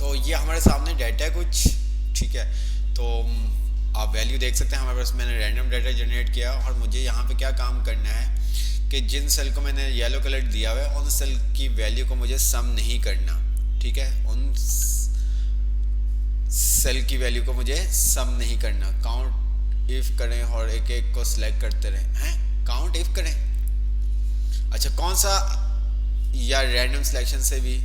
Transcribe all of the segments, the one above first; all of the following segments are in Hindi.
तो ये हमारे सामने डाटा है कुछ, ठीक है। तो आप वैल्यू देख सकते हैं हमारे पास, मैंने रैंडम डाटा जनरेट किया और मुझे यहाँ पे क्या काम करना है कि जिन सेल को मैंने येलो कलर दिया हुआ है उन सेल की वैल्यू को मुझे सम नहीं करना, ठीक है। उन सेल की वैल्यू को मुझे सम नहीं करना। काउंट इफ करें और एक एक को सिलेक्ट करते रहें, हैं काउंट इफ करें, अच्छा कौन सा, या रैंडम सिलेक्शन से भी।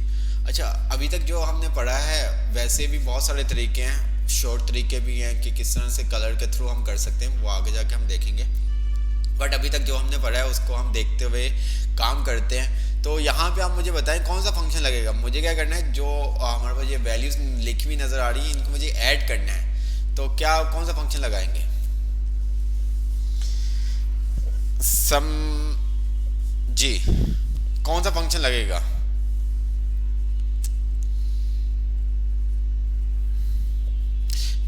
अच्छा अभी तक जो हमने पढ़ा है वैसे भी बहुत सारे तरीके हैं, शॉर्ट तरीके भी हैं कि किस तरह से कलर के थ्रू हम कर सकते हैं, वो आगे जाके हम देखेंगे। बट अभी तक जो हमने पढ़ा है उसको हम देखते हुए काम करते हैं। तो यहाँ पे आप मुझे बताएं कौन सा फंक्शन लगेगा। मुझे क्या करना है, जो हमारे पास ये वैल्यूज लिखी हुई नज़र आ रही है इनको मुझे ऐड करना है। तो क्या कौन सा फंक्शन लगाएंगे? सम जी, कौन सा फंक्शन लगेगा?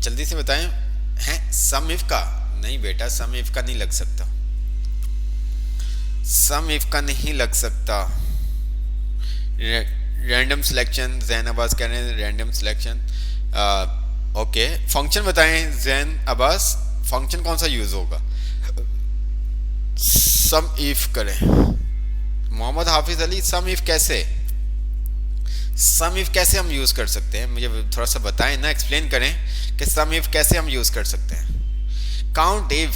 जल्दी से बताएं। हैं सम इफ का? नहीं बेटा, सम इफ का नहीं लग सकता, सम इफ का नहीं लग सकता। रैंडम सिलेक्शन, जैन अब्बास कह रहे हैं रैंडम सिलेक्शन। ओके फंक्शन बताएं जैन अब्बास, फंक्शन कौन सा यूज होगा? सम इफ करें। मोहम्मद हाफिज अली, सम इफ कैसे, सम इफ कैसे हम यूज कर सकते हैं? मुझे थोड़ा सा बताएं ना, एक्सप्लेन करें कि सम इफ कैसे हम यूज कर सकते हैं। काउंट इफ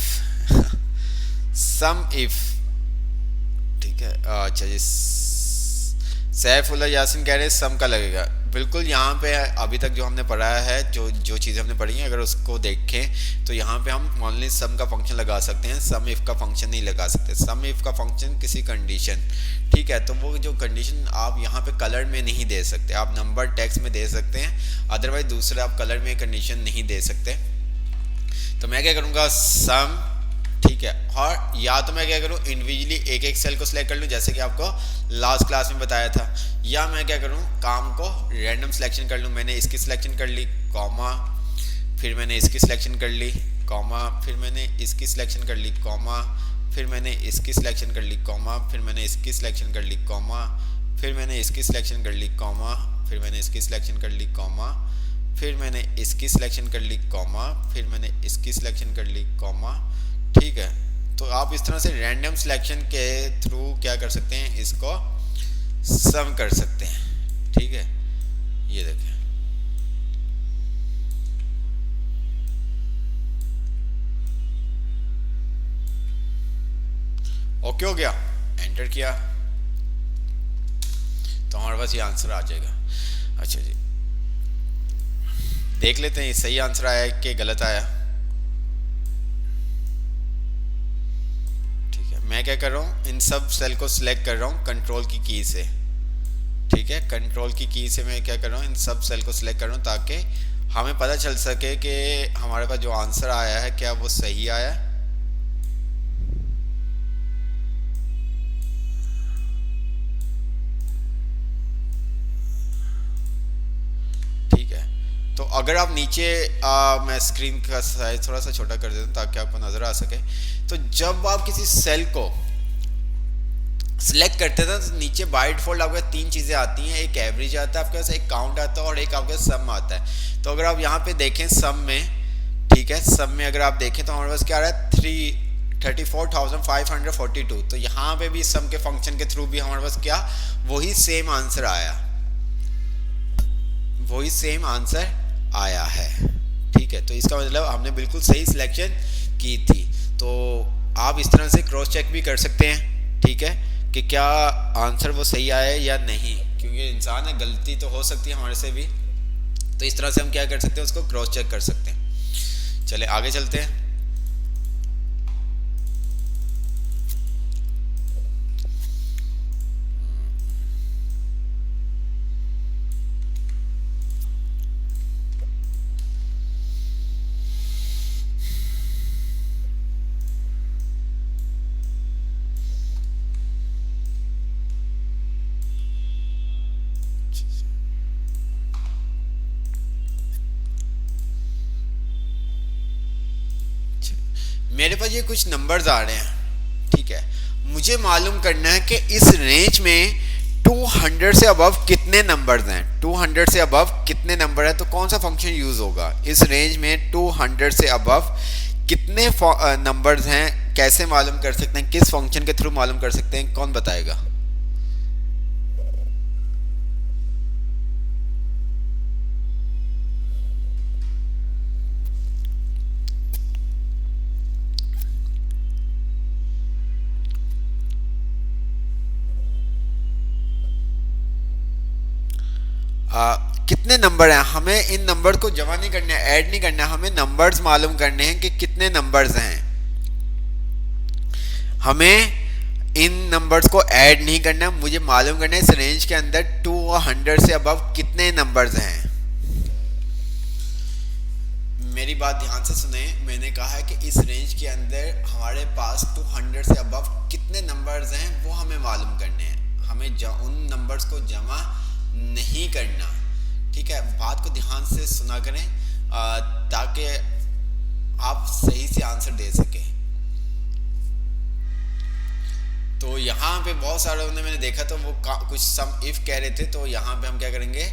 सम इफ, ठीक है। अच्छा जी, सैफुल्लाह यासिन कह रहे हैं सम का लगेगा। बिल्कुल, यहाँ पे अभी तक जो हमने पढ़ा है, जो जो चीज़ें हमने पढ़ी हैं, अगर उसको देखें तो यहाँ पे हम ओनली सम का फंक्शन लगा सकते हैं, सम इफ का फंक्शन नहीं लगा सकते। सम इफ का फंक्शन किसी कंडीशन, ठीक है, तो वो जो कंडीशन आप यहाँ पे कलर में नहीं दे सकते, आप नंबर टेक्स्ट में दे सकते हैं, अदरवाइज दूसरे आप कलर में कंडीशन नहीं दे सकते। तो मैं क्या करूँगा, सम, ठीक है, और या तो मैं क्या करूँ इंडिविजुअली एक एक सेल को सिलेक्ट कर लूँ जैसे कि आपको लास्ट क्लास में बताया था, या मैं क्या करूँ काम को रैंडम सिलेक्शन कर लूँ। मैंने इसकी सिलेक्शन कर ली, कॉमा, फिर मैंने इसकी सिलेक्शन कर ली, कॉमा, फिर मैंने इसकी सिलेक्शन कर ली, कॉमा, फिर मैंने इसकी सिलेक्शन कर ली, कॉमा, फिर मैंने इसकी सिलेक्शन कर ली, कॉमा, फिर मैंने इसकी सिलेक्शन कर ली, कॉमा, फिर मैंने इसकी सिलेक्शन कर ली, कॉमा, फिर मैंने इसकी सिलेक्शन कर ली, कॉमा, फिर मैंने इसकी सिलेक्शन कर ली, कॉमा, ठीक है। तो आप इस तरह से रैंडम सिलेक्शन के थ्रू क्या कर सकते हैं, इसको सम कर सकते हैं, ठीक है। ये देखें, ओके हो गया, एंटर किया तो हमारे पास ये आंसर आ जाएगा। अच्छा जी, देख लेते हैं ये सही आंसर आया कि गलत आया। मैं क्या कर रहा हूँ, इन सब सेल को सिलेक्ट कर रहा हूँ कंट्रोल की की से, ठीक है। कंट्रोल की से मैं क्या कर रहा हूँ, इन सब सेल को सिलेक्ट कर रहा हूँ ताकि हमें पता चल सके कि हमारे पास जो आंसर आया है क्या वो सही आया है। ठीक है, तो अगर आप नीचे मैं स्क्रीन का साइज थोड़ा सा छोटा कर देता हूँ ताकि आपको नजर आ सके। तो जब आप किसी सेल को सिलेक्ट करते थे तो नीचे बाय डिफॉल्ट आपके तीन चीज़ें आती हैं, एक एवरेज आता है आपके पास, एक काउंट आता है और एक आपके सम आता है। तो अगर आप यहाँ पे देखें सम में, ठीक है, सम में अगर आप देखें तो हमारे पास क्या आ रहा है 34,542। तो यहाँ पे भी सम के फंक्शन के थ्रू भी हमारे पास क्या वही सेम आंसर आया, वही सेम आंसर आया है, ठीक है। तो इसका मतलब हमने बिल्कुल सही सिलेक्शन की थी। तो आप इस तरह से क्रॉस चेक भी कर सकते हैं, ठीक है, कि क्या आंसर वो सही आया है या नहीं, क्योंकि इंसान है, गलती तो हो सकती है हमारे से भी। तो इस तरह से हम क्या कर सकते हैं, उसको क्रॉस चेक कर सकते हैं। चले आगे चलते हैं। मेरे पास ये कुछ नंबर्स आ रहे हैं, ठीक है, मुझे मालूम करना है कि इस रेंज में 200 से अबव कितने नंबर्स हैं, 200 से अबव कितने नंबर हैं, तो कौन सा फंक्शन यूज होगा इस रेंज में, 200 से अबव कितने नंबर्स हैं, कैसे मालूम कर सकते हैं, किस फंक्शन के थ्रू मालूम कर सकते हैं, कौन बताएगा? कितने नंबर हैं, हमें इन नंबर को जमा नहीं करना है, ऐड नहीं करना है, हमें नंबर्स मालूम करने हैं कि कितने नंबर्स हैं। हमें इन नंबर्स को ऐड नहीं करना, मुझे मालूम करना है इस रेंज के अंदर 200 से अबव कितने नंबर्स हैं। मेरी बात ध्यान से सुने, मैंने कहा है कि इस रेंज के अंदर हमारे पास 200 से अबव कितने नंबर्स हैं वो हमें मालूम करने हैं, हमें उन नंबर्स को जमा नहीं करना। ठीक है, बात को ध्यान से सुना करें ताकि आप सही से आंसर दे सकें। तो यहाँ पे बहुत सारे मैंने देखा तो वो कुछ सम इफ कह रहे थे, तो यहाँ पे हम क्या करेंगे,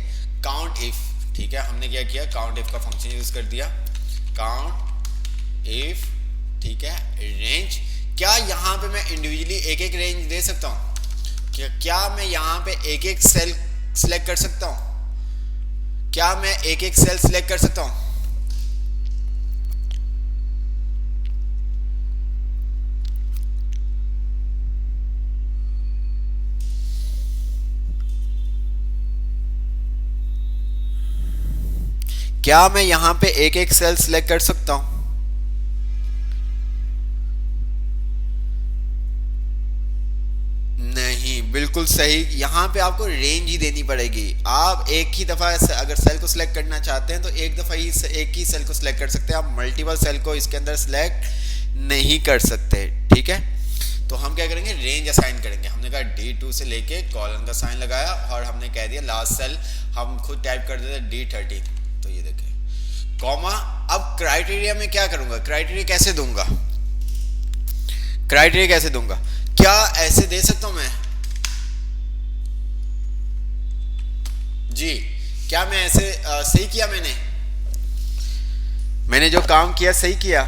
काउंट इफ। ठीक है, हमने क्या किया, काउंट इफ का फंक्शन यूज कर दिया, काउंट इफ। ठीक है, रेंज, क्या यहाँ पे मैं इंडिविजुअली एक एक रेंज दे सकता हूँ? क्या मैं यहाँ पे एक एक सेल सिलेक्ट कर सकता हूँ? क्या मैं एक एक सेल सिलेक्ट कर सकता हूँ? क्या मैं यहां पे एक एक सेल सिलेक्ट कर सकता हूं? नहीं, बिल्कुल सही, यहां पे आपको रेंज ही देनी पड़ेगी। आप एक ही दफा अगर सेल को सिलेक्ट करना चाहते हैं तो एक दफा ही एक ही सेल को सिलेक्ट कर सकते हैं, आप मल्टीपल सेल को इसके अंदर सिलेक्ट नहीं कर सकते। ठीक है, तो हम क्या करेंगे, रेंज असाइन करेंगे। हमने कहा D2 से लेके कॉलन का साइन लगाया और हमने कह दिया लास्ट सेल हम खुद टाइप कर देते D13। तो ये देखें कॉमा। अब क्राइटेरिया में क्या करूंगा, क्राइटेरिया कैसे दूंगा, क्राइटेरिया कैसे दूंगा? क्या ऐसे दे सकता हूं मैं? जी, क्या मैं ऐसे सही किया? मैंने जो काम किया सही किया?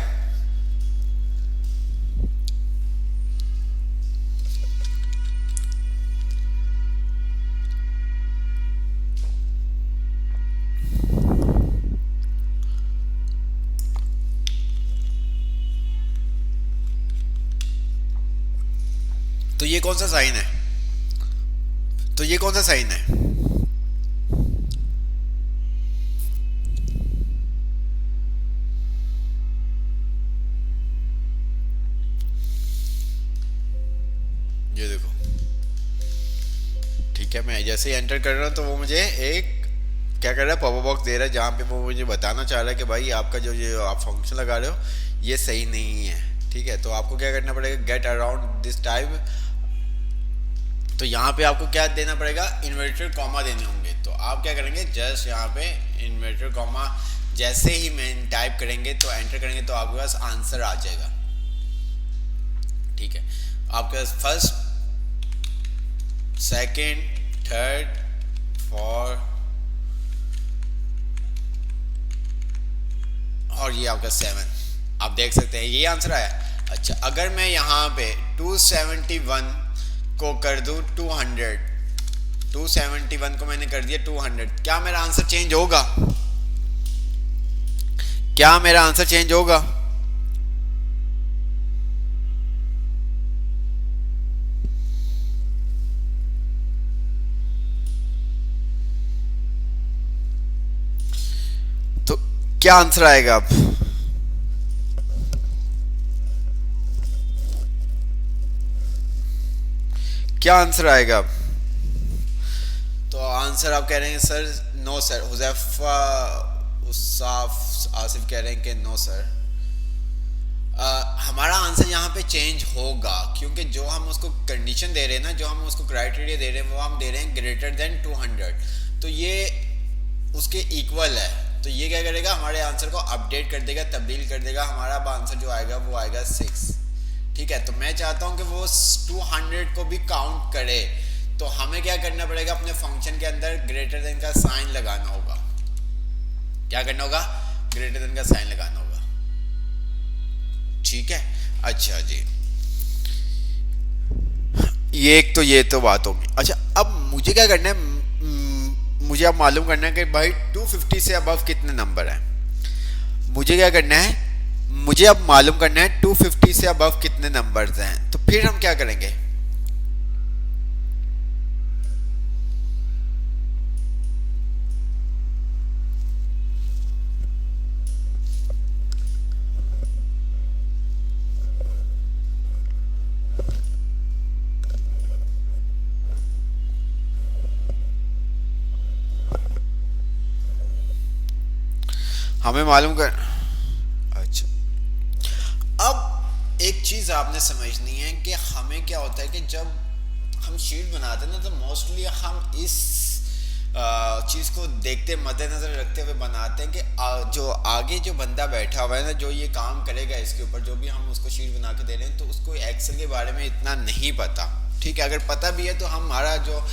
तो ये कौन सा साइन है, तो ये कौन सा साइन है? ये देखो, ठीक है, मैं जैसे ही एंटर कर रहा हूं तो वो मुझे एक क्या कर रहा है, पॉपअप बॉक्स दे रहा है जहां पे वो मुझे बताना चाह रहा है कि भाई आपका जो ये आप फंक्शन लगा रहे हो ये सही नहीं है। ठीक है, तो आपको क्या करना पड़ेगा, गेट अराउंड दिस टाइप। तो यहाँ पे आपको क्या देना पड़ेगा, इन्वर्टेड कॉमा देने होंगे। तो आप क्या करेंगे, जस्ट यहाँ पे इन्वर्टेड कॉमा जैसे ही मैं टाइप करेंगे तो एंटर करेंगे तो आपके पास आंसर आ जाएगा। ठीक है, आपके पास फर्स्ट, सेकंड, थर्ड, फोर्थ और ये आपका 7। आप देख सकते हैं ये आंसर आया। अच्छा, अगर मैं यहाँ पे 271 को कर दूं 200, 271 को मैंने कर दिया 200, क्या मेरा आंसर चेंज होगा? क्या मेरा आंसर चेंज होगा? तो क्या आंसर आएगा अब? क्या आंसर आएगा अब? तो आंसर आप कह रहे हैं sir, no sir. Huzaifa Usaf Asif कह रहे हैं कि नो सर। हमारा आंसर यहाँ पे चेंज होगा क्योंकि जो हम उसको कंडीशन दे रहे हैं ना, जो हम उसको क्राइटेरिया दे रहे हैं वो हम दे रहे हैं ग्रेटर देन 200, तो ये उसके इक्वल है। तो ये क्या करेगा, हमारे आंसर को अपडेट कर देगा, तब्दील कर देगा। हमारा आंसर जो आएगा वो आएगा 6। ठीक है, तो मैं चाहता हूं कि वो 200 को भी काउंट करे, तो हमें क्या करना पड़ेगा, अपने फंक्शन के अंदर ग्रेटर देन का साइन लगाना होगा। क्या करना होगा, ग्रेटर देन का साइन लगाना होगा। ठीक है, अच्छा जी, ये एक तो ये तो बात होगी। अच्छा, अब मुझे क्या करना है, मुझे अब मालूम करना है कि भाई 250 से अबव कितने नंबर हैं। मुझे क्या करना है, मुझे अब मालूम करना है 250 से अबव कितने नंबर्स हैं। तो फिर हम क्या करेंगे, हमें मालूम कर, अच्छा, अब एक चीज आपने समझनी है कि हमें क्या होता है कि जब हम शीट बनाते हैं ना, तो मोस्टली हम इस चीज को देखते मद्देनजर रखते हुए बनाते हैं कि जो आगे जो बंदा बैठा हुआ है ना, जो ये काम करेगा इसके ऊपर, जो भी हम उसको शीट बना के दे रहे हैं, तो उसको एक्सेल के बारे में इतना नहीं पता। ठीक है, अगर पता भी है तो हमारा जो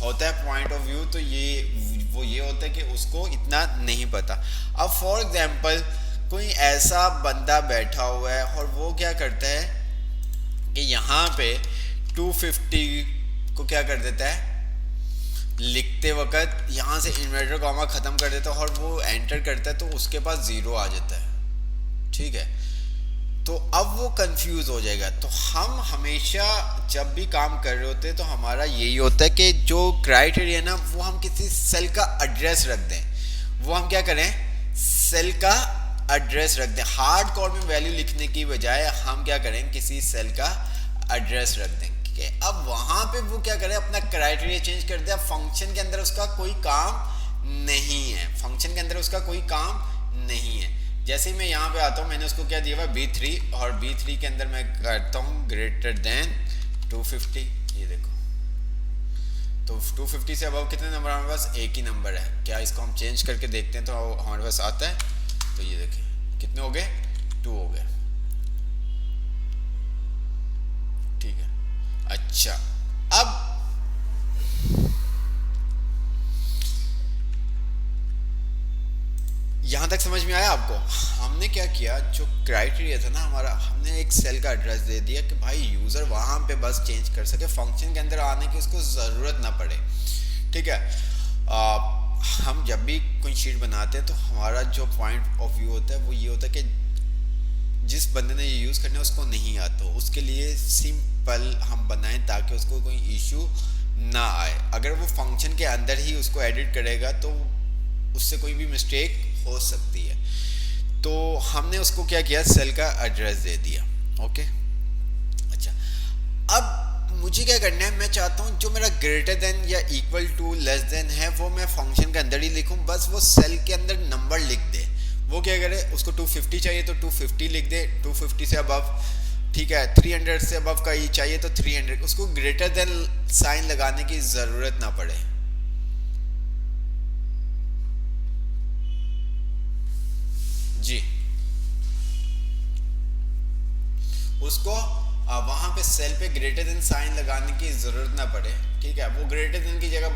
होता है पॉइंट ऑफ व्यू, तो ये होता है कि उसको इतना नहीं पता। अब फॉर एग्जाम्पल कोई ऐसा बंदा बैठा हुआ है और वो क्या करता है कि यहाँ पे 250 को क्या कर देता है, लिखते वक्त यहाँ से इन्वर्टर कॉमा ख़त्म कर देता है और वो एंटर करता है, तो उसके पास ज़ीरो आ जाता है। ठीक है, तो अब वो कंफ्यूज हो जाएगा। तो हम हमेशा जब भी काम कर रहे होते हैं तो हमारा यही होता है कि जो क्राइटेरिया ना, वो हम किसी सेल का एड्रेस रख दें। वो हम क्या करें, सेल का एड्रेस रख दें। हार्ड कोड में वैल्यू लिखने की बजाय हम क्या करें, किसी सेल का एड्रेस रख दें। कि अब वहां पे वो क्या करे, अपना क्राइटेरिया चेंज कर दे। अब फंक्शन के अंदर उसका कोई काम नहीं है, फंक्शन के अंदर उसका कोई काम नहीं है। जैसे ही मैं यहाँ पे आता हूँ, मैंने उसको क्या दिया हुआ B3, और B3 के अंदर मैं करता हूँ ग्रेटर देन 250। ये देखो, तो 250 से अबव कितने नंबर हमारे पास, एक ही नंबर है। क्या इसको हम चेंज करके देखते हैं तो हमारे पास आता है। तो ये देखिए कितने हो गए, 2 हो गए। ठीक है, अच्छा, अब यहां तक समझ में आया आपको। हमने क्या किया, जो क्राइटेरिया था ना हमारा, हमने एक सेल का एड्रेस दे दिया कि भाई यूजर वहां पे बस चेंज कर सके, फंक्शन के अंदर आने की उसको जरूरत ना पड़े। ठीक है, हम जब भी कोई शीट बनाते हैं तो हमारा जो पॉइंट ऑफ व्यू होता है वो ये होता है कि जिस बंदे ने ये यूज़ करना है उसको नहीं आता, उसके लिए सिंपल हम बनाएं ताकि उसको कोई इशू ना आए। अगर वो फंक्शन के अंदर ही उसको एडिट करेगा तो उससे कोई भी मिस्टेक हो सकती है। तो हमने उसको क्या किया, सेल का एड्रेस दे दिया। ओके, अच्छा, अब मुझे क्या करना है, मैं चाहता हूँ जो मेरा ग्रेटर देन या इक्वल टू लेस देन है वो मैं फंक्शन के अंदर ही लिखूँ, बस वो सेल के अंदर नंबर लिख दे। वो क्या करे, उसको 250 चाहिए तो 250 लिख दे, 250 से अबव। ठीक है, 300 से अबव का ही चाहिए तो 300, उसको ग्रेटर देन साइन लगाने की ज़रूरत ना पड़े। जी, उसको वहां पे सेल पे ग्रेटर देन साइन लगाने की जरूरत ना पड़े। ठीक है, वो ग्रेटर देन की जगह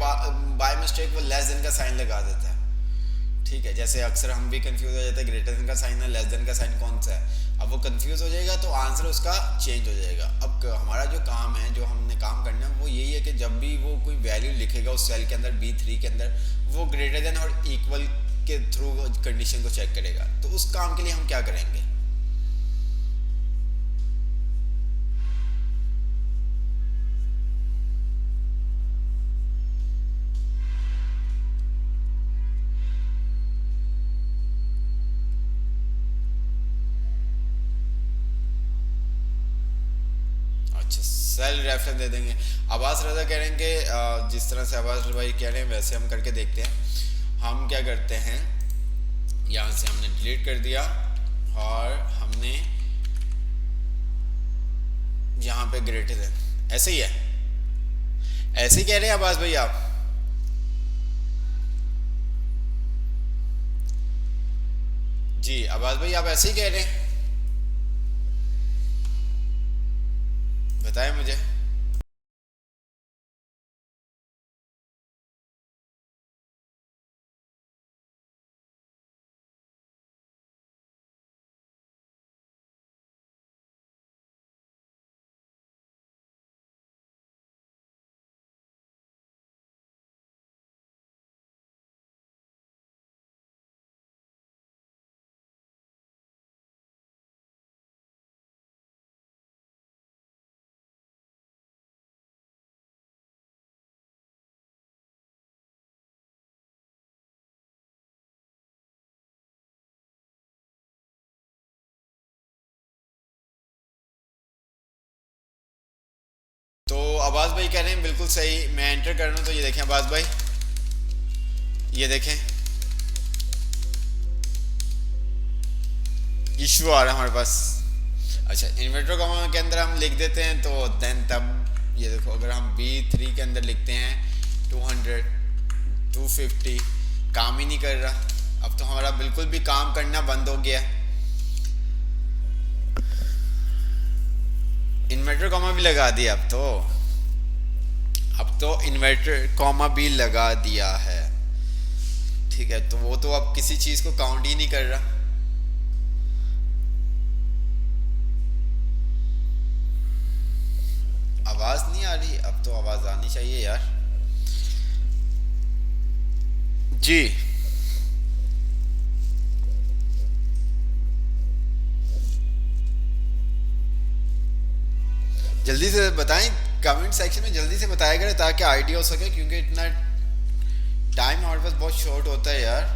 बाय मिस्टेक वो लेस देन का साइन लगा देता है। ठीक है, जैसे अक्सर हम भी कंफ्यूज हो जाते हैं, ग्रेटर देन का साइन है, लेस देन का साइन कौन सा है। अब वो कंफ्यूज हो जाएगा तो आंसर उसका चेंज हो जाएगा। अब हमारा जो काम है, जो हमने काम करना है वो यही है कि जब भी वो कोई वैल्यू लिखेगा उस सेल के अंदर B3 के अंदर, वो ग्रेटर देन और इक्वल के थ्रू कंडीशन को चेक करेगा। तो उस काम के लिए हम क्या करेंगे, अच्छा, सेल रेफरेंस दे देंगे। आवाज रजा कह रहे हैं कि जिस तरह से आवाज भाई कह रहे हैं वैसे हम करके देखते हैं। हम क्या करते हैं, यहाँ से हमने डिलीट कर दिया और हमने यहाँ पे ग्रेटर देन, ऐसे ही है, ऐसे ही कह रहे हैं आवाज भाई आप। जी आवाज भाई, आप ऐसे ही कह रहे हैं, बताएं मुझे। अब्बास भाई कह रहे हैं बिल्कुल सही, मैं एंटर कर रहा हूँ, तो ये देखें अब्बास भाई, ये देखें इशू आ रहा है हमारे पास। अच्छा, इन्वर्टर कॉमा के अंदर हम लिख देते हैं तो देन तब ये देखो, अगर हम B3 के अंदर लिखते हैं 200 250, काम ही नहीं कर रहा। अब तो हमारा बिल्कुल भी काम करना बंद हो गया। इन्वर्टर कॉमा भी लगा दिया अब तो इन्वर्टर कॉमा भी लगा दिया है। ठीक है, तो वो तो अब किसी चीज को काउंट ही नहीं कर रहा। आवाज नहीं आ रही, अब तो आवाज आनी चाहिए यार जी। जल्दी से बताएं, कमेंट सेक्शन में जल्दी से बताया करें ताकि आइडिया हो सके, क्योंकि इतना टाइम हमारे पास बहुत शॉर्ट होता है यार।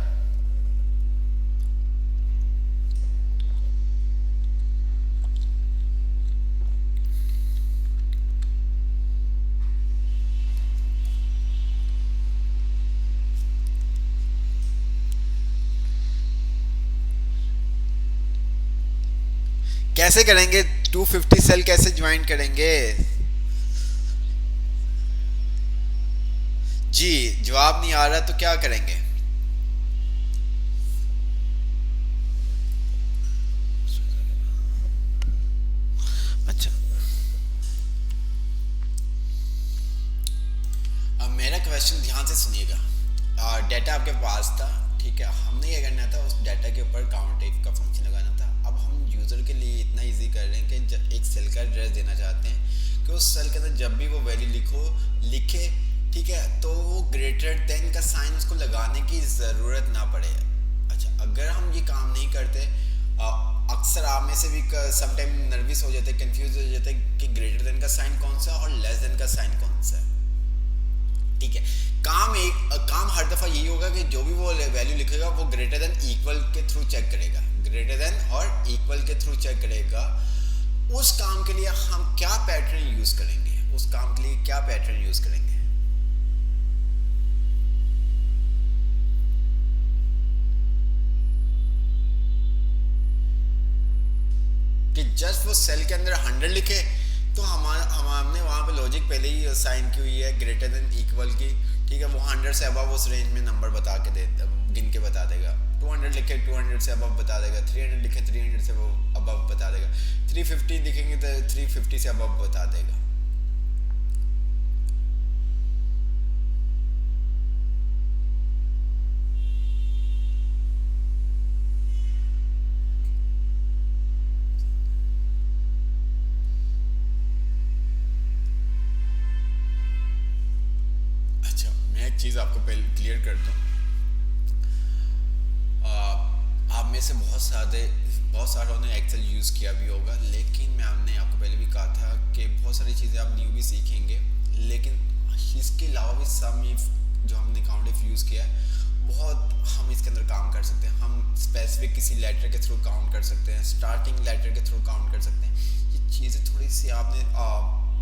कैसे करेंगे 250 सेल कैसे ज्वाइन करेंगे जी? जवाब नहीं आ रहा तो क्या करेंगे? अच्छा, अब मेरा क्वेश्चन ध्यान से सुनिएगा। डेटा आपके पास था, ठीक है, हमने ये करना था उस डाटा के ऊपर काउंट इफ का फंक्शन लगाना था। अब हम यूज़र के लिए इतना इजी कर रहे हैं कि एक सेल का एड्रेस देना चाहते हैं कि उस सेल के अंदर जब भी वो वैल्यू लिखे, ठीक है, तो वो ग्रेटर देन का साइन उसको लगाने की ज़रूरत ना पड़े। अच्छा, अगर हम ये काम नहीं करते, अक्सर आप में से भी समटाइम नर्वस हो जाते, कंफ्यूज हो जाते कि ग्रेटर देन का साइन कौन सा और लेस देन का साइन कौन सा है। ठीक है, काम हर दफ़ा यही होगा कि जो भी वो वैल्यू लिखेगा वो ग्रेटर देन इक्वल के थ्रू चेक करेगा, ग्रेटर देन और इक्वल के थ्रू चेक करेगा। उस काम के लिए हम क्या पैटर्न यूज़ करेंगे? उस काम के लिए क्या पैटर्न यूज़ करेंगे? कि जस्ट वो सेल के अंदर 100 लिखे तो हमने वहाँ पे लॉजिक पहले ही साइन की हुई है ग्रेटर देन इक्वल की, ठीक है, वो 100 से अबव उस रेंज में नंबर बता के गिन के बता देगा। 200 लिखे 200 से अबव बता देगा, 300 लिखे 300 से अबव बता देगा, 350 लिखेंगे तो 350 से अबव बता देगा। चीज़ आपको पहले क्लियर कर दूं, आप में से बहुत सारों ने एक्सेल यूज़ किया भी होगा, लेकिन मैंने आपको पहले भी कहा था कि बहुत सारी चीज़ें आप न्यू भी सीखेंगे, लेकिन इसके अलावा भी सम इफ जो हमने काउंट इफ यूज़ किया है, बहुत हम इसके अंदर काम कर सकते हैं। हम स्पेसिफिक किसी लेटर के थ्रू काउंट कर सकते हैं, स्टार्टिंग लेटर के थ्रू काउंट कर सकते हैं। ये चीज़ें थोड़ी सी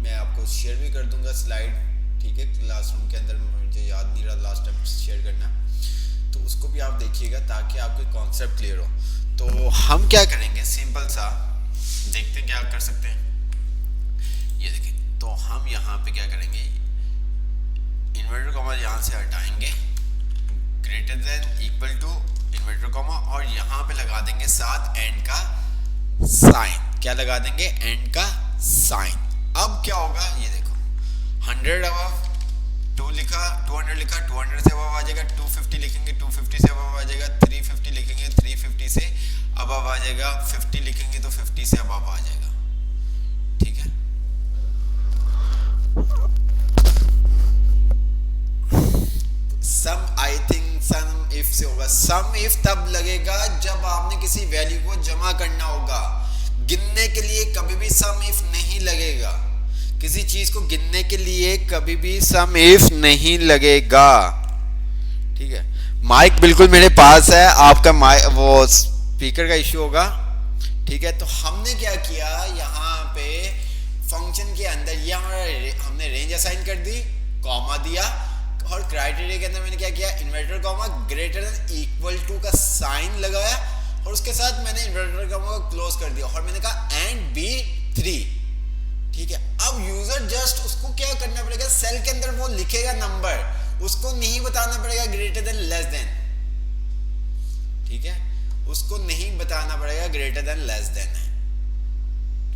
मैं आपको शेयर भी कर दूंगा स्लाइड, ठीक है, क्लासरूम के अंदर, मुझे याद नहीं रहा लास्ट टाइम शेयर करना, तो उसको भी आप देखिएगा ताकि आपको कॉन्सेप्ट क्लियर हो। तो हम क्या करेंगे, सिंपल सा देखते हैं क्या कर सकते हैं। ये देखें, तो हम यहाँ पे क्या करेंगे, इन्वर्टर कॉमा यहाँ से हटाएंगे, greater than equal to inverter comma, और यहाँ पे लगा देंगे साथ एंड का साइन। क्या लगा देंगे? एंड का साइन। अब क्या होगा, ये देखो, 100 अबव 2 लिखा, 200 लिखा, 200 से अबव आ जाएगा, 250 लिखेंगे 250 से अबव आ जाएगा, 350 लिखेंगे 350 से अबव आ जाएगा, 50 लिखेंगे तो 50 से अबव आ जाएगा। ठीक है, सम आई थिंक सम इफ से होगा। सम इफ तब लगेगा जब आपने किसी वैल्यू को जमा करना होगा। गिनने के लिए कभी भी सम इफ नहीं लगेगा, किसी चीज को गिनने के लिए कभी भी सम इफ नहीं लगेगा। ठीक है, माइक बिल्कुल मेरे पास है, आपका माइक वो स्पीकर का इश्यू होगा। ठीक है, तो हमने क्या किया, यहाँ पे फंक्शन के अंदर ये हमारा हमने रेंज असाइन कर दी, कॉमा दिया, और क्राइटेरिया के अंदर मैंने क्या किया, inverter comma greater than equal to का साइन लगाया, और उसके साथ मैंने इन्वर्टर कॉमा को क्लोज कर दिया, और मैंने कहा एंड बी 3। ठीक है, अब यूजर जस्ट उसको क्या करना पड़ेगा, सेल के अंदर वो लिखेगा नंबर, उसको नहीं बताना पड़ेगा ग्रेटर देन लेस देन। ठीक है, उसको नहीं बताना पड़ेगा ग्रेटर देन लेस देन है,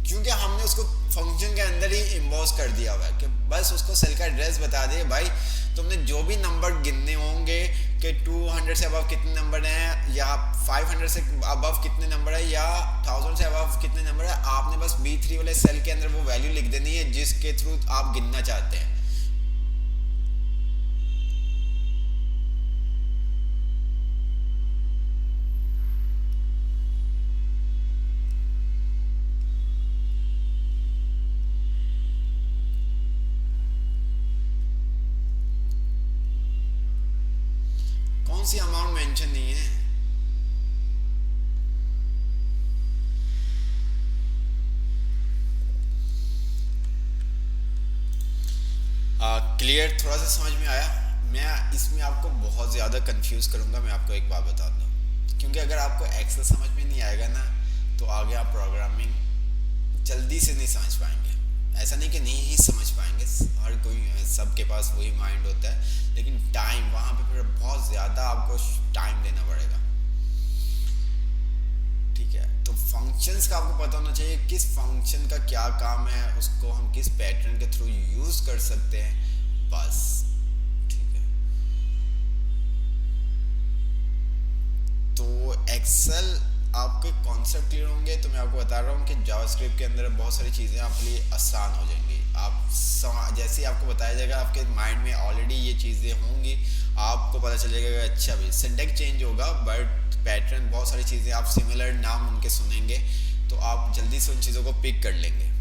क्योंकि हमने उसको फंक्शन के अंदर ही इम्बोस कर दिया हुआ है कि बस उसको सेल का एड्रेस बता दिए, भाई तुमने जो भी नंबर गिनने होंगे कि 200 से अबव कितने नंबर हैं, या 500 से अबव कितने नंबर है, या 1000 से अबव कितने नंबर है, आपने बस B3 वाले सेल के अंदर वो वैल्यू लिख देनी है जिसके थ्रू आप गिनना चाहते हैं। कौन सी अमाउंट मेंशन नहीं है? क्लियर, थोड़ा सा समझ में आया? मैं इसमें आपको बहुत ज़्यादा कंफ्यूज करूंगा, मैं आपको एक बात बता दूं, क्योंकि अगर आपको एक्सेल समझ में नहीं आएगा ना, तो आगे आप प्रोग्रामिंग जल्दी से नहीं समझ पाएंगे। ऐसा नहीं कि नहीं ही समझ पाएंगे, हर कोई, सबके पास वही माइंड होता है, लेकिन टाइम वहाँ पे फिर बहुत ज़्यादा आपको टाइम देना पड़ेगा। ठीक है, तो फंक्शंस का आपको पता होना चाहिए, किस फंक्शन का क्या काम है, उसको हम किस पैटर्न के थ्रू यूज कर सकते हैं, बस। ठीक है, तो एक्सेल आपके कॉन्सेप्ट क्लियर होंगे तो मैं आपको बता रहा हूँ कि जावास्क्रिप्ट के अंदर बहुत सारी चीज़ें आपके लिए आसान हो जाएंगी। आप जैसे ही आपको बताया जाएगा, आपके माइंड में ऑलरेडी ये चीज़ें होंगी, आपको पता चल जाएगा कि अच्छा भी सिंटैक्स चेंज होगा, बट पैटर्न, बहुत सारी चीज़ें आप सिमिलर नाम उनके सुनेंगे, तो आप जल्दी से उन चीज़ों को पिक कर लेंगे।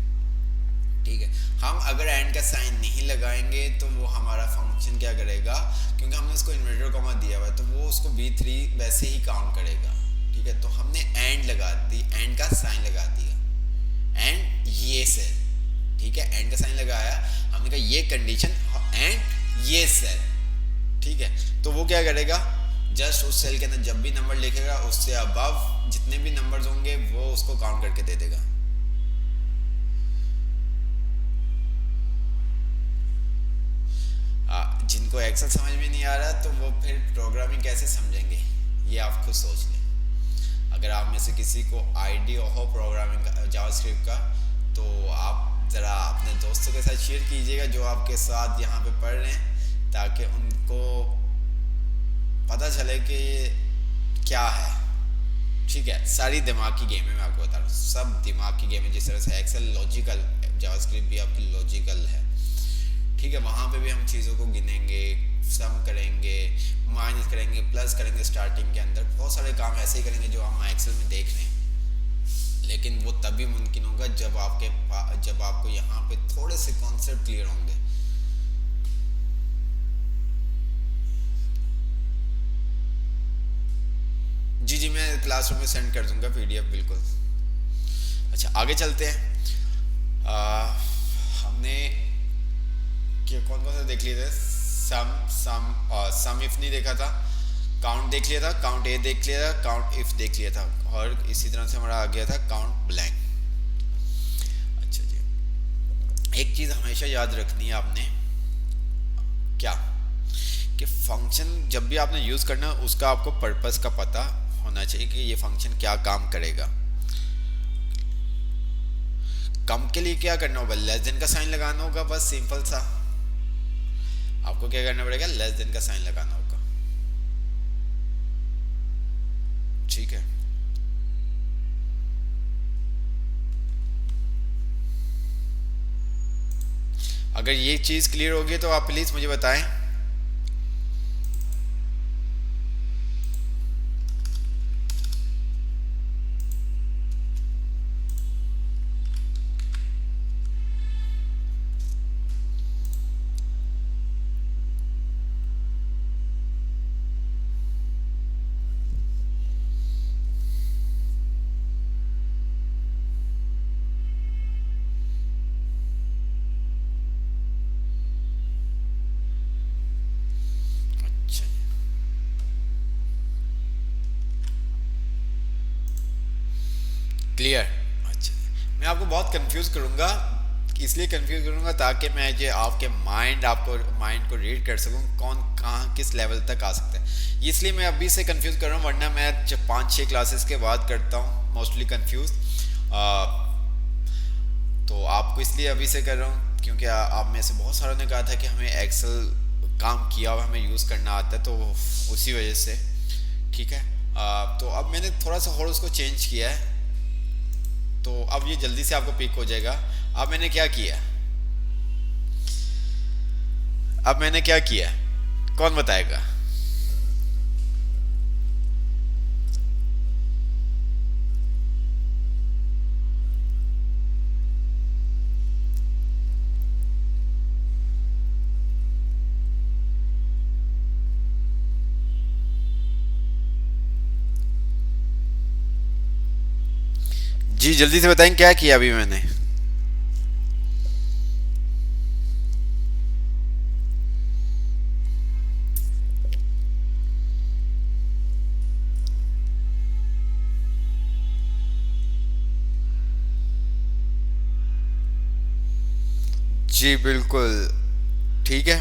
ठीक है, हम अगर एंड का साइन नहीं लगाएंगे तो वो हमारा फंक्शन क्या करेगा, क्योंकि हमने उसको इन्वर्टर कॉमा दिया हुआ है, तो वो उसको B3 वैसे ही काउंट करेगा। ठीक है, तो हमने एंड लगा दी, एंड का साइन लगा दिया, एंड ये सेल। ठीक है, एंड का साइन लगाया, हमने कहा ये कंडीशन एंड ये सेल। ठीक है, तो वो क्या करेगा, जस्ट उस सेल के अंदर जब भी नंबर लिखेगा, उससे अबव जितने भी नंबर्स होंगे वो उसको काउंट करके दे देगा। जिनको एक्सेल समझ में नहीं आ रहा, तो वो फिर प्रोग्रामिंग कैसे समझेंगे, ये आप खुद सोच लें। अगर आप में से किसी को आइडिया हो प्रोग्रामिंग जावास्क्रिप्ट का, तो आप ज़रा अपने दोस्तों के साथ शेयर कीजिएगा जो आपके साथ यहाँ पे पढ़ रहे हैं, ताकि उनको पता चले कि ये क्या है। ठीक है, सारी दिमाग की गेम है, मैं आपको बता रहा हूँ, सब दिमाग की गेम है। जिस तरह से एक्सेल लॉजिकल, जावास्क्रिप्ट भी आपकी लॉजिकल है। ठीक है, वहाँ पे भी हम चीज़ों को गिनेंगे, सम करेंगे, माइनस करेंगे, प्लस करेंगे, स्टार्टिंग के अंदर बहुत सारे काम ऐसे ही करेंगे जो हम एक्सेल में देख रहे हैं। लेकिन वो तभी मुमकिन होगा जब आपको यहाँ पे थोड़े से कॉन्सेप्ट क्लियर होंगे। जी जी, मैं क्लासरूम में सेंड कर दूंगा PDF, बिल्कुल। अच्छा, आगे चलते हैं। हमने कौन कौन सा देख लिए थे, सम इफ नहीं देखा था, काउंट देख लिया था, काउंट ए देख लिया था, काउंट इफ देख लिया था, और इसी तरह से हमारा आ गया था काउंट ब्लैंक। अच्छा जी, एक चीज़ हमेशा याद रखनी है आपने, क्या कि फंक्शन जब भी आपने यूज़ करना, उसका आपको पर्पस का पता होना चाहिए कि ये फंक्शन क्या काम करेगा। कम के लिए क्या करना होगा, लेस देन का साइन लगाना होगा, बस सिंपल सा। आपको क्या करना पड़ेगा, लेस देन का साइन लगाना होगा। ठीक है, अगर ये चीज क्लियर होगी तो आप प्लीज मुझे बताएं। क्लियर। अच्छा, मैं आपको बहुत कंफ्यूज करूंगा, इसलिए कंफ्यूज करूंगा ताकि मैं जो आपके माइंड को रीड कर सकूं, कौन कहाँ किस लेवल तक आ सकता है, इसलिए मैं अभी से कंफ्यूज कर रहा हूँ, वरना मैं जब 5-6 क्लासेस के बाद करता हूँ मोस्टली कंफ्यूज। तो आपको इसलिए अभी से कर रहा हूँ क्योंकि आप में से बहुत सारों ने कहा था कि हमें एक्सेल काम किया हुआ हमें यूज़ करना आता है, तो उसी वजह से। ठीक है। तो अब मैंने थोड़ा सा और उसको चेंज किया है, तो अब ये जल्दी से आपको पिक हो जाएगा। अब मैंने क्या किया, अब मैंने क्या किया, कौन बताएगा? जी जल्दी से बताएं क्या किया अभी मैंने। जी बिल्कुल। ठीक है,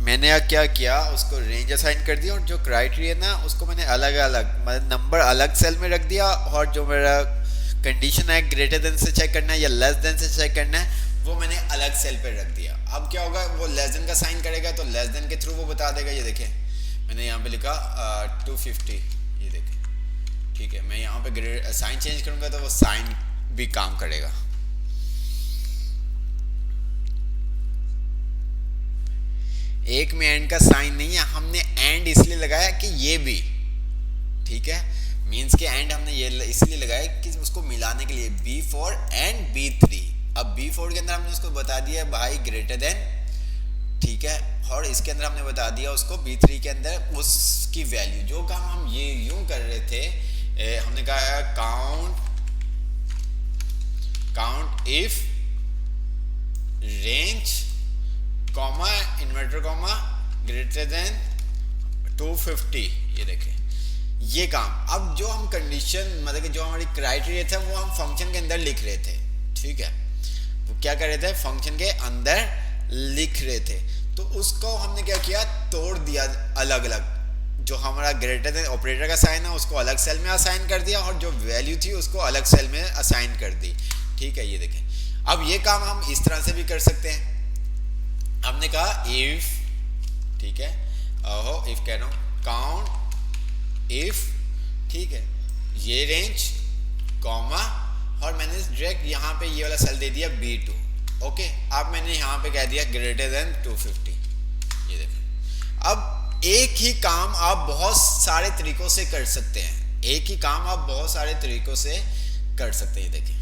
मैंने क्या किया, उसको रेंज असाइन कर दिया और जो क्राइटेरिया ना उसको मैंने अलग अलग, मतलब नंबर अलग सेल में रख दिया, और जो मेरा कंडीशन है ग्रेटर देन से चेक करना है या लेस देन से चेक करना है वो मैंने अलग सेल पे रख दिया। अब क्या होगा, वो लेस देन का साइन करेगा तो लेस देन के थ्रू वो बता देगा। ये देखें मैंने यहाँ पे लिखा 250, ये देखें। ठीक है, मैं यहाँ पे ग्रेड साइन चेंज करूँगा तो वो साइन भी काम करेगा। एक में एंड का साइन नहीं है, हमने एंड इसलिए लगाया कि ये भी। ठीक है, मीन्स के एंड हमने ये इसलिए लगाया कि उसको मिलाने के लिए B4 एंड B3। अब B4 के अंदर हमने उसको बता दिया भाई ग्रेटर देन, ठीक है, और इसके अंदर हमने बता दिया उसको B3 के अंदर उसकी वैल्यू। जो काम हम ये यूं कर रहे थे, हमने कहा count if range comma inverter comma greater then 250। ये देखें ये काम। अब जो हम कंडीशन मतलब कि जो हमारी क्राइटेरिया था वो हम फंक्शन के अंदर लिख रहे थे। ठीक है, वो क्या कर रहे थे, फंक्शन के अंदर लिख रहे थे, तो उसको हमने क्या किया, तोड़ दिया अलग अलग। जो हमारा ग्रेटर देन ऑपरेटर का साइन है उसको अलग सेल में असाइन कर दिया, और जो वैल्यू थी उसको अलग सेल में असाइन कर दी। ठीक है, ये देखें। अब ये काम हम इस तरह से भी कर सकते हैं। हमने कहा इफ, ठीक है, इफ कह रहा हूं काउंट इफ, ठीक है, ये रेंज कॉमा, और मैंने डायरेक्ट यहाँ पे ये वाला सेल दे दिया B2। ओके, अब मैंने यहाँ पे कह दिया ग्रेटर देन 250। ये देखें, अब एक ही काम आप बहुत सारे तरीकों से कर सकते हैं, एक ही काम आप बहुत सारे तरीकों से कर सकते हैं। देखें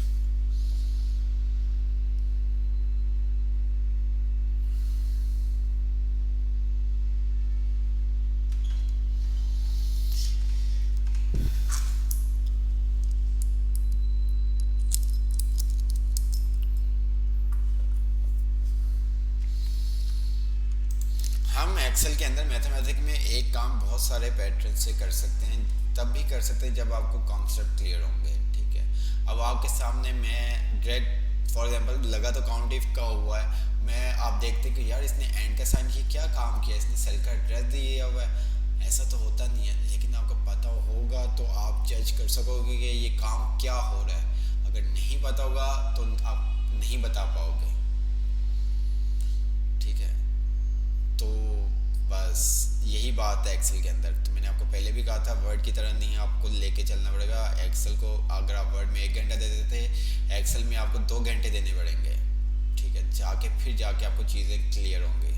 एक्सेल के अंदर मैथमेटिक्स में एक काम बहुत सारे पैटर्न से कर सकते हैं, तब भी कर सकते हैं जब आपको कॉन्सेप्ट क्लियर होंगे। ठीक है, अब आपके सामने मैं डायरेक्ट फॉर एग्जांपल लगा तो काउंट इफ का हुआ है, मैं आप देखते कि यार इसने एंड का साइन किया, क्या काम किया, इसने सेल का एड्रेस दिया हुआ है, ऐसा तो होता नहीं है। लेकिन आपको पता होगा तो आप जज कर सकोगे कि ये काम क्या हो रहा है। अगर नहीं पता होगा तो आप नहीं बता पाओगे। ठीक है, तो बस यही बात है एक्सेल के अंदर। तो मैंने आपको पहले भी कहा था वर्ड की तरह नहीं, आपको लेके चलना पड़ेगा एक्सेल को। अगर आप वर्ड में 1 घंटा दे देते थे, एक्सेल में आपको 2 घंटे देने पड़ेंगे। ठीक है, फिर जाके आपको चीज़ें क्लियर होंगी।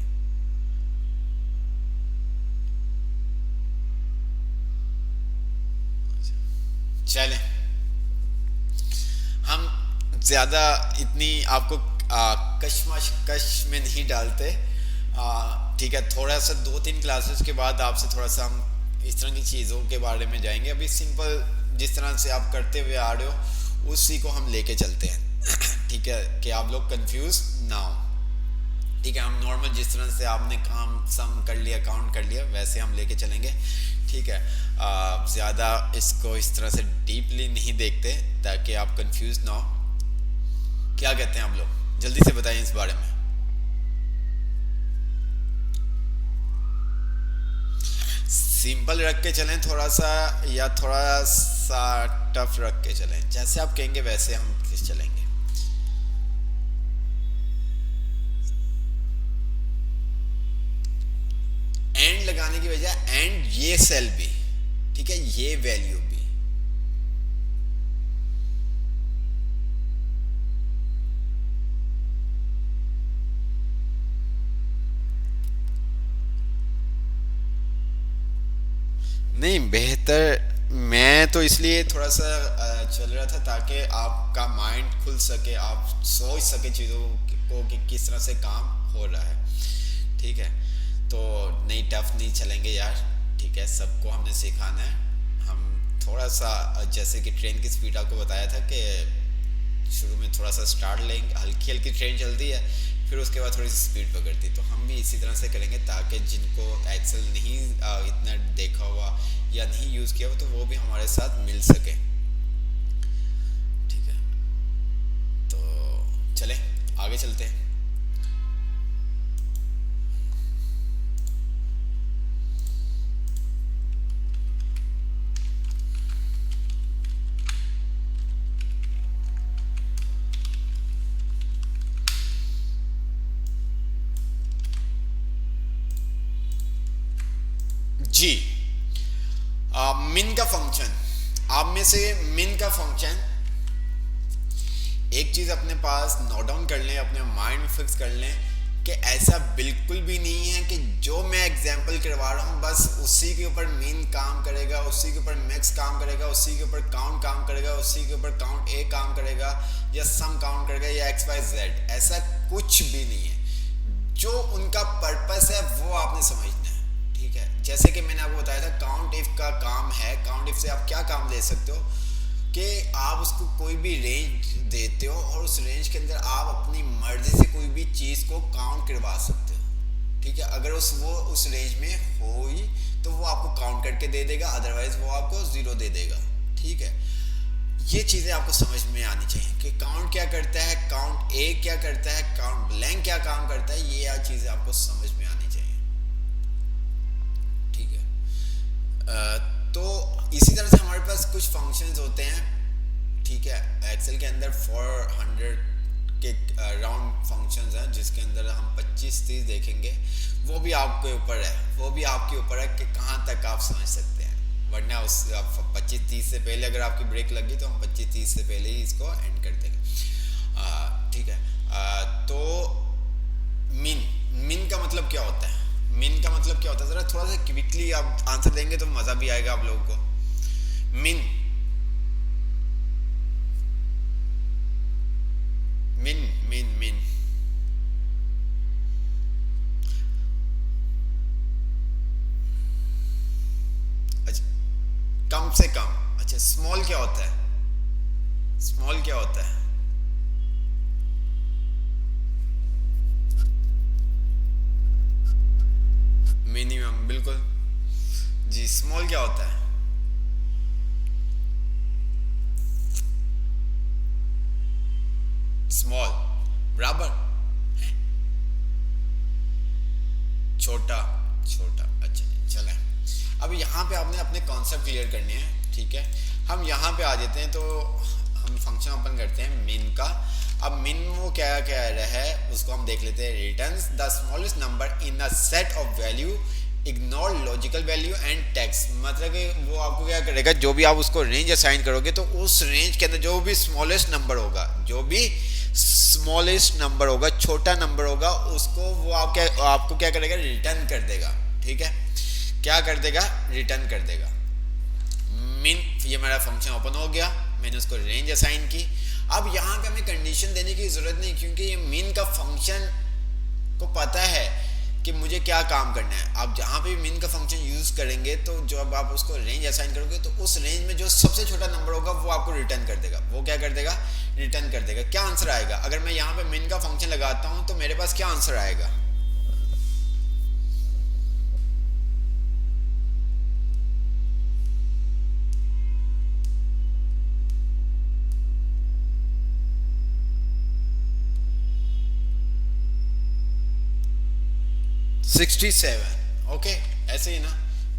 चलें, हम ज़्यादा इतनी आपको कश में नहीं डालते। ठीक है, थोड़ा सा 2-3 क्लासेस के बाद आपसे थोड़ा सा हम इस तरह की चीज़ों के बारे में जाएंगे। अभी सिंपल जिस तरह से आप करते हुए आ रहे हो उसी को हम लेके चलते हैं। ठीक है, कि आप लोग कंफ्यूज ना हो। ठीक है, हम नॉर्मल जिस तरह से आपने काम सम कर लिया, काउंट कर लिया, वैसे हम लेके चलेंगे। ठीक है, ज़्यादा इसको इस तरह से डीपली नहीं देखते ताकि आप कंफ्यूज ना हो। क्या कहते हैं आप लोग, जल्दी से बताइए इस बारे में। सिंपल रख के चलें थोड़ा सा, या थोड़ा सा टफ रख के चलें, जैसे आप कहेंगे वैसे हम चलेंगे। एंड लगाने की बजाय एंड ये सेल भी, ठीक है, ये वैल्यू भी। नहीं बेहतर, मैं तो इसलिए थोड़ा सा चल रहा था ताकि आपका माइंड खुल सके, आप सोच सके चीज़ों को कि किस तरह से काम हो रहा है। ठीक है, तो नहीं टफ नहीं चलेंगे यार। ठीक है, सबको हमने सिखाना है। हम थोड़ा सा जैसे कि ट्रेन की स्पीड आपको बताया था कि शुरू में थोड़ा सा स्टार्ट लेंगे, हल्की हल्की ट्रेन चलती है, फिर उसके बाद थोड़ी सी स्पीड पकड़ती, तो हम भी इसी तरह से करेंगे ताकि जिनको एक्सेल नहीं इतना देखा हुआ या नहीं यूज़ किया हो तो वो भी हमारे साथ मिल सके। ठीक है, तो चलें आगे चलते हैं। जी, मिन का फंक्शन, आप में से मिन का फंक्शन एक चीज अपने पास नोट डाउन कर लें, अपने माइंड में फिक्स कर लें कि ऐसा बिल्कुल भी नहीं है कि जो मैं एग्जांपल करवा रहा हूँ बस उसी के ऊपर मीन काम करेगा, उसी के ऊपर मैक्स काम करेगा, उसी के ऊपर काउंट काम करेगा, उसी के ऊपर काउंट ए काम करेगा, या सम काउंट करेगा, या एक्स वाई जेड। ऐसा कुछ भी नहीं है। जो उनका पर्पस है वो आपने समझना है। ठीक है, जैसे कि मैंने आपको बताया था काउंट इफ का काम है। काउंट इफ से आप क्या काम ले सकते हो कि आप उसको कोई भी रेंज देते हो और उस रेंज के अंदर आप अपनी मर्जी से कोई भी चीज़ को काउंट करवा सकते हो। ठीक है, अगर वो उस रेंज में हो ही तो वो आपको काउंट करके दे देगा, अदरवाइज वो आपको ज़ीरो दे देगा। ठीक है, ये चीज़ें आपको समझ में आनी चाहिए कि काउंट क्या करता है, काउंट ए क्या करता है, काउंट ब्लैंक क्या काम करता है, ये चीज़ें आपको समझ में आनी चाहिए। ठीक है, तो इसी तरह से हमारे पास कुछ फंक्शंस होते हैं। ठीक है, एक्सेल के अंदर 400 के राउंड फंक्शंस हैं जिसके अंदर हम 25-30 देखेंगे। वो भी आपके ऊपर है, वो भी आपके ऊपर है कि कहाँ तक आप समझ सकते हैं, वरना उस 25-30 से पहले अगर आपकी ब्रेक लगी तो हम 25-30 से पहले ही इसको एंड कर देंगे। ठीक है, तो मिन, मिन का मतलब क्या होता है? मिन का मतलब क्या होता है, ज़रा थोड़ा सा क्विकली आप आंसर देंगे तो मज़ा भी आएगा आप लोगों को। मिन, मिन मिन मिन अच्छा, कम से कम। अच्छा, स्मॉल क्या होता है? स्मॉल क्या होता है? मिनिमम, बिल्कुल जी। स्मॉल क्या होता है? स्मॉल बराबर है छोटा, छोटा। अच्छा जी, चलें अब यहाँ पे आपने अपने कॉन्सेप्ट क्लियर करने हैं। ठीक है, हम यहाँ पे आ जाते हैं, तो हम फंक्शन ओपन करते हैं मिन का। अब मिन वो क्या कह रहा है उसको हम देख लेते हैं। Returns the smallest number in a set of value, ignore logical value and text. मतलब कि वो आपको क्या करेगा, जो भी आप उसको रेंज असाइन करोगे तो उस रेंज के अंदर जो भी स्मॉलेस्ट नंबर होगा, जो भी स्मॉलेस्ट नंबर होगा, छोटा नंबर होगा, उसको वो आपको क्या करेगा, रिटर्न कर देगा। ठीक है, क्या कर देगा, रिटर्न कर देगा। मिन, ये मेरा फंक्शन ओपन हो गया, मैंने उसको रेंज असाइन की। अब यहाँ पे हमें कंडीशन देने की जरूरत नहीं, क्योंकि ये मिन का फंक्शन को पता है कि मुझे क्या काम करना है। आप जहाँ पे भी मिन का फंक्शन यूज करेंगे तो जब आप उसको रेंज असाइन करोगे तो उस रेंज में जो सबसे छोटा नंबर होगा वो आपको रिटर्न कर देगा। वो क्या कर देगा, रिटर्न कर देगा। क्या आंसर आएगा? अगर मैं यहाँ पे मिन का फंक्शन लगाता हूँ तो मेरे पास क्या आंसर आएगा? 67। ओके, ऐसे ही ना,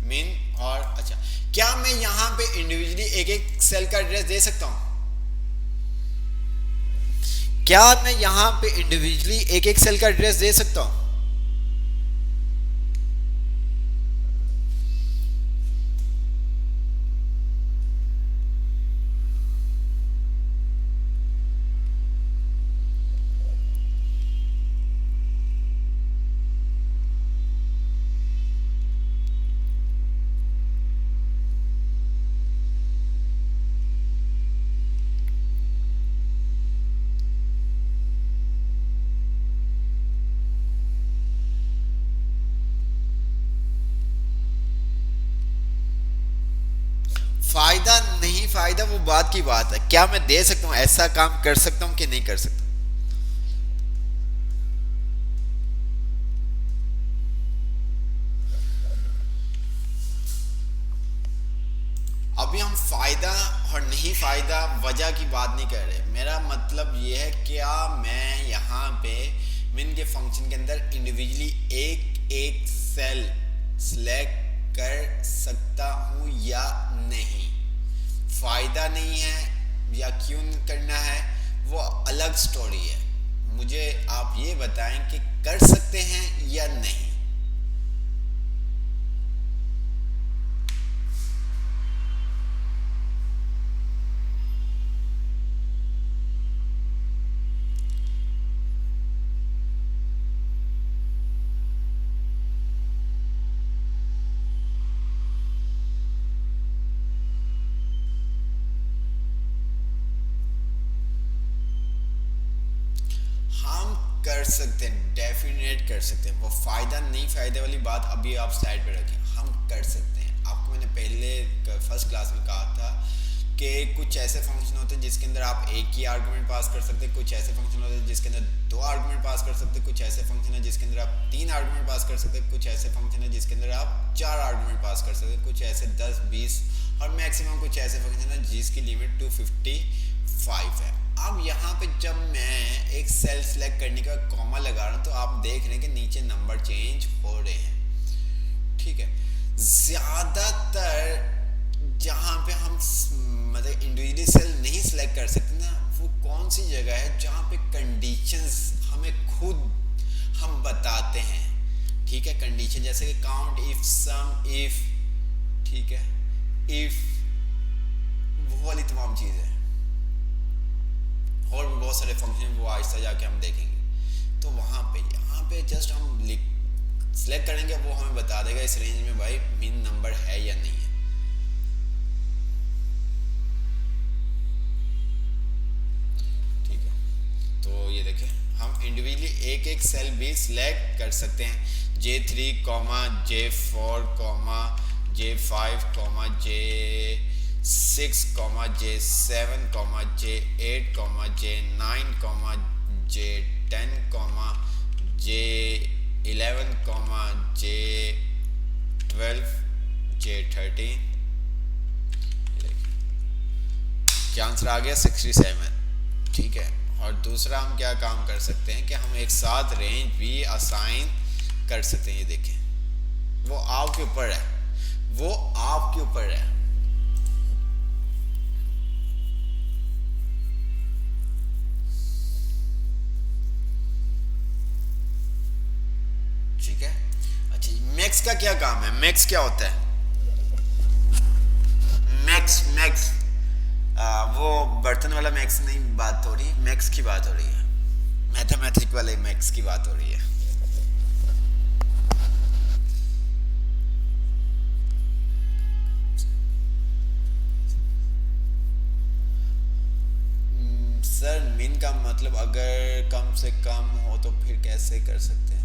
मेन। और अच्छा, क्या मैं यहाँ पे इंडिविजुअली एक एक सेल का एड्रेस दे सकता हूँ? क्या मैं यहाँ पे इंडिविजुअली एक एक सेल का एड्रेस दे सकता हूँ? फायदा नहीं, फायदा वो बात की बात है, क्या मैं दे सकता हूँ, ऐसा काम कर सकता हूँ कि नहीं कर सकता? अभी हम फायदा और नहीं फायदा, वजह की बात नहीं कर रहे। मेरा मतलब ये है, क्या मैं यहाँ पे मिन के फंक्शन के अंदर इंडिविजुअली एक एक सेल सिलेक्ट कर सकता हूँ या नहीं? फायदा नहीं है या क्यों करना है, वो अलग स्टोरी है। मुझे आप ये बताएं कि कर सकते हैं या नहीं। हम कर सकते हैं, डेफिनेट कर सकते हैं। वो फायदा नहीं फायदे वाली बात अभी आप साइड पे रखें, हम कर सकते हैं। आपको मैंने पहले फर्स्ट क्लास में कहा था कि कुछ ऐसे फंक्शन होते हैं जिसके अंदर आप एक ही आर्गुमेंट पास कर सकते हैं, कुछ ऐसे फंक्शन होते हैं जिसके अंदर दो आर्गुमेंट पास कर सकते हैं, कुछ ऐसे फंक्शन है जिसके अंदर आप तीन आर्गुमेंट पास कर सकते हैं, कुछ ऐसे फंक्शन है जिसके अंदर आप चार आर्गुमेंट पास कर सकते हैं, कुछ ऐसे 10, 20 और मैक्सिमम कुछ ऐसे फंक्शन है जिसकी लिमिट 255 है। अब यहाँ पे जब मैं एक सेल सेलेक्ट करने का कॉमा लगा रहा हूँ तो आप देख रहे हैं कि नीचे नंबर चेंज हो रहे हैं। ठीक है, ज्यादातर जहाँ पे हम मतलब इंडिविजुअली सेल नहीं सिलेक्ट कर सकते ना, वो कौन सी जगह है जहाँ पे कंडीशंस हमें खुद हम बताते हैं। ठीक है, कंडीशन जैसे कि काउंट, इफ, सम, इफ, ठीक है, इफ, वो वाली तमाम चीजें। और भी बहुत सारे फंक्शन वो आहिस्ता जाके हम देखेंगे। तो वहाँ पे यहाँ पे जस्ट हम सिलेक्ट करेंगे, वो हमें बता देगा इस रेंज में भाई मीन नंबर है या नहीं है। ठीक है, तो ये देखें, हम इंडिविजुअली एक एक सेल भी सिलेक्ट कर सकते हैं। J3, J4, J5, J6, J7, J8, J9, J10, J11, J12, J13। क्या आंसर आ गया? 67। ठीक है, और दूसरा हम क्या काम कर सकते हैं कि हम एक साथ रेंज भी असाइन कर सकते हैं। ये देखें, वो आपके ऊपर है, वो आपके ऊपर है। ठीक है, अच्छा, मैक्स का क्या काम है? मैक्स क्या होता है? मैक्स मैक्स वो बर्तन वाला मैक्स नहीं बात हो रही, मैक्स की बात हो रही है, मैथमेटिक वाले मैक्स की बात हो रही है। सर मिन का मतलब अगर कम से कम हो तो फिर कैसे कर सकते हैं?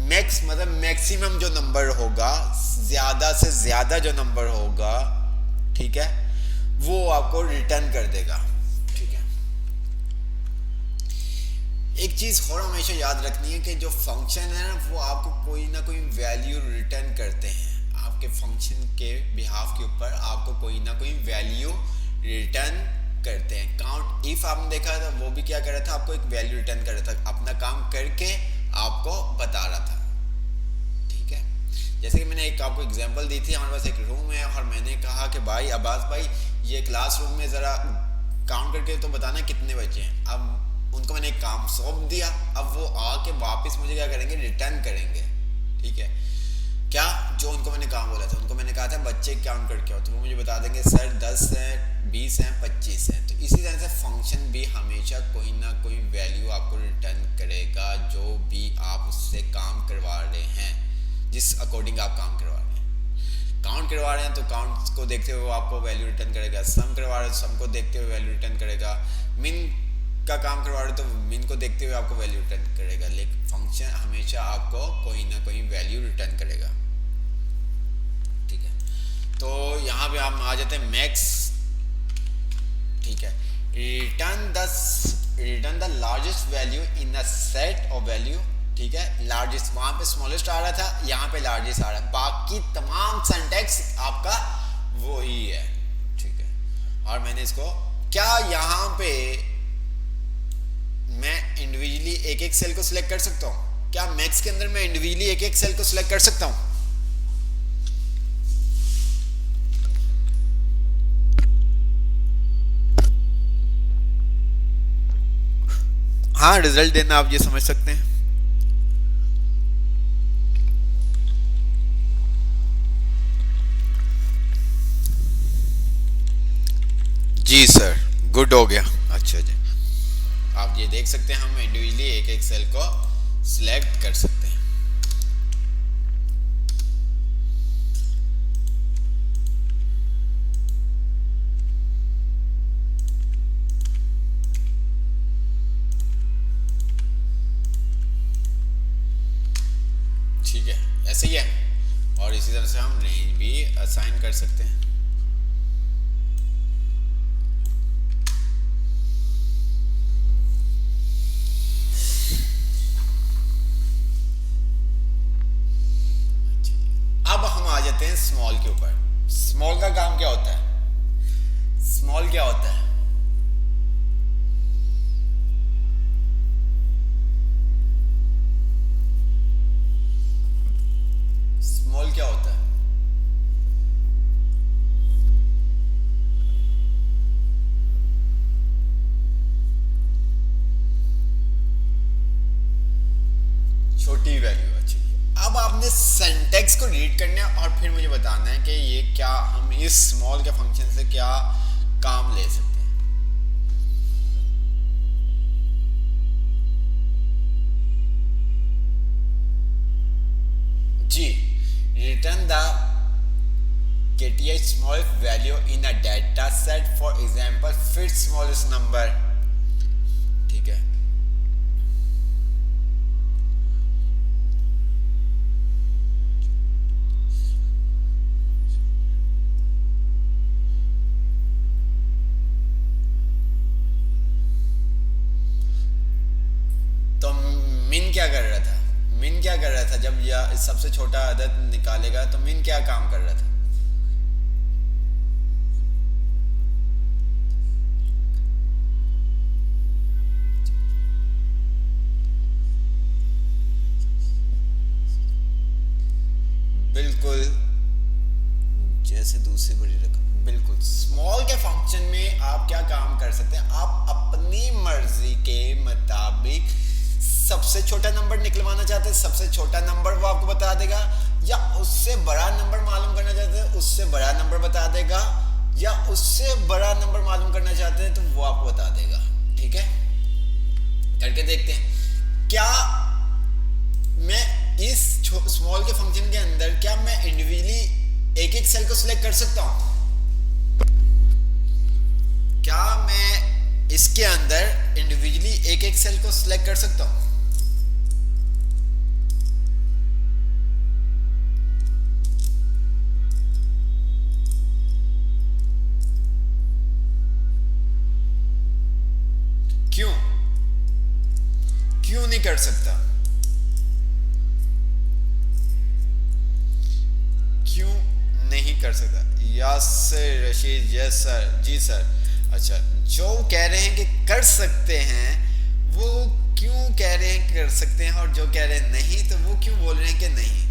मैक्स मतलब मैक्सिमम जो नंबर होगा, ज्यादा से ज्यादा जो नंबर होगा, ठीक है, वो आपको रिटर्न कर देगा। ठीक है। एक चीज और हमेशा याद रखनी है कि जो फंक्शन है ना वो आपको कोई ना कोई वैल्यू रिटर्न करते हैं। आपके फंक्शन के बिहाफ के ऊपर आपको कोई ना कोई वैल्यू रिटर्न करते हैं। काउंट इफ आपने देखा था वो भी क्या कर रहा था, आपको एक वैल्यू रिटर्न कर रहा था, अपना काम करके आपको बता रहा था। ठीक है। जैसे कि मैंने एक आपको एग्जांपल दी थी, हमारे पास एक रूम है और मैंने कहा कि भाई अब्बास भाई ये क्लासरूम में ज़रा काउंट करके तो बताना कितने बच्चे हैं। अब उनको मैंने एक काम सौंप दिया, अब वो आके वापस मुझे क्या करेंगे, रिटर्न करेंगे। ठीक है। क्या जो उनको मैंने काम बोला था, उनको मैंने कहा था बच्चे काउंट करके आओ, तो वो मुझे बता देंगे सर 10 हैं, 20 हैं, 25 हैं। तो इसी तरह से फंक्शन भी हमेशा कोई ना कोई वैल्यू आपको रिटर्न करेगा, जो भी आप उससे काम करवा रहे हैं, जिस अकॉर्डिंग आप काम करवा रहे हैं। काउंट करवा रहे हैं तो काउंट को देखते हुए वो आपको वैल्यू रिटर्न करेगा, सम करवा रहे हैं तो सम को देखते हुए वैल्यू रिटर्न करेगा, मिन का काम करवा रहे हो तो मिन को देखते हुए आपको वैल्यू रिटर्न करेगा। लेकिन फंक्शन हमेशा आपको कोई ना कोई वैल्यू रिटर्न करेगा। ठीक है। तो यहाँ पे हम आ जाते हैं मैक्स। ठीक है। Return the largest value in a set of value. ठीक है। लार्जेस्ट वहां पे स्मॉलेस्ट आ रहा था, यहाँ पे लार्जेस्ट आ रहा है, बाकी तमाम सिंटैक्स आपका वो ही है। ठीक है। और मैंने इसको क्या यहाँ पे मैं इंडिविजुअली एक एक सेल को सिलेक्ट कर सकता हूं? क्या मैक्स के अंदर मैं इंडिविजुअली एक एक सेल को सिलेक्ट कर सकता हूं? हाँ, रिजल्ट देना आप ये समझ सकते हैं। जी सर, गुड हो गया। अच्छा जी, आप ये देख सकते हैं हम इंडिविजुअली एक एक सेल को सिलेक्ट कर सकते हैं। ठीक है, ऐसे ही है। और इसी तरह से हम रेंज भी असाइन कर सकते हैं। अब हम आ जाते हैं स्मॉल के ऊपर। स्मॉल का काम क्या होता है? स्मॉल क्या होता है? स्मॉल क्या होता है? छोटी वैल्यू। अच्छी। अब आपने सिंटैक्स को रीड करना है और फिर मुझे बताना है कि ये क्या, हम इस स्मॉल के फंक्शन से क्या काम ले सकते हैं। जी, return the kth small value in a data set, for example fit smallest number। ठीक है। तो मिन क्या कर रहा था? मिन क्या कर रहा था जब यह सबसे छोटा अदद निकालेगा तो मिन क्या काम कर रहा था? बिल्कुल जैसे दूसरी बड़ी रकम। बिल्कुल। स्मॉल के फंक्शन में आप क्या काम कर सकते हैं, आप अपनी मर्जी के मुताबिक सबसे छोटा नंबर निकलवाना चाहते हैं, सबसे छोटा नंबर वो आपको बता देगा, या उससे बड़ा नंबर मालूम करना चाहते हैं उससे बड़ा नंबर बता देगा, या उससे बड़ा नंबर मालूम करना चाहते हैं तो वो आपको बता देगा। ठीक है। करके देखते हैं क्या मैं इस स्मॉल के फंक्शन के अंदर क्या मैं इंडिविजुअली एक एक सेल को सिलेक्ट कर सकता हूं? क्या मैं इसके अंदर इंडिविजुअली एक एक सेल को सिलेक्ट कर सकता हूं? कर सकता। यस रशीद, यस सर, जी सर। अच्छा, जो कह रहे हैं कि कर सकते हैं, वो क्यों कह रहे हैं कर सकते हैं, और जो कह रहे हैं नहीं, तो वो क्यों बोल रहे हैं कि नहीं?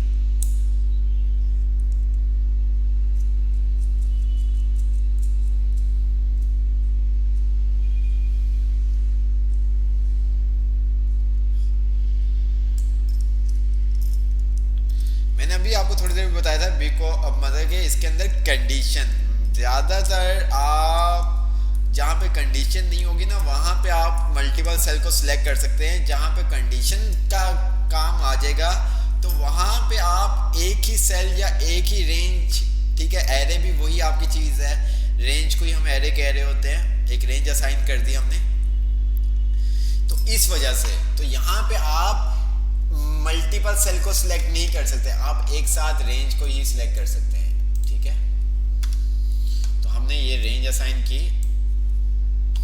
मैंने अभी आपको थोड़ी देर में बताया था बी को, अब मतलब कि इसके अंदर कंडीशन, ज़्यादातर आप जहाँ पे कंडीशन नहीं होगी ना, वहाँ पे आप मल्टीपल सेल को सिलेक्ट कर सकते हैं। जहाँ पे कंडीशन का काम आ जाएगा, तो वहाँ पे आप एक ही सेल या एक ही रेंज, ठीक है, एरे भी वही आपकी चीज़ है, रेंज को ही हम एरे कह रहे होते हैं, एक रेंज असाइन कर दी हमने। तो इस वजह से तो यहाँ पे आप मल्टीपल सेल को सिलेक्ट नहीं कर सकते, आप एक साथ रेंज को ही सिलेक्ट कर सकते हैं, ठीक है। तो हमने ये रेंज असाइन की,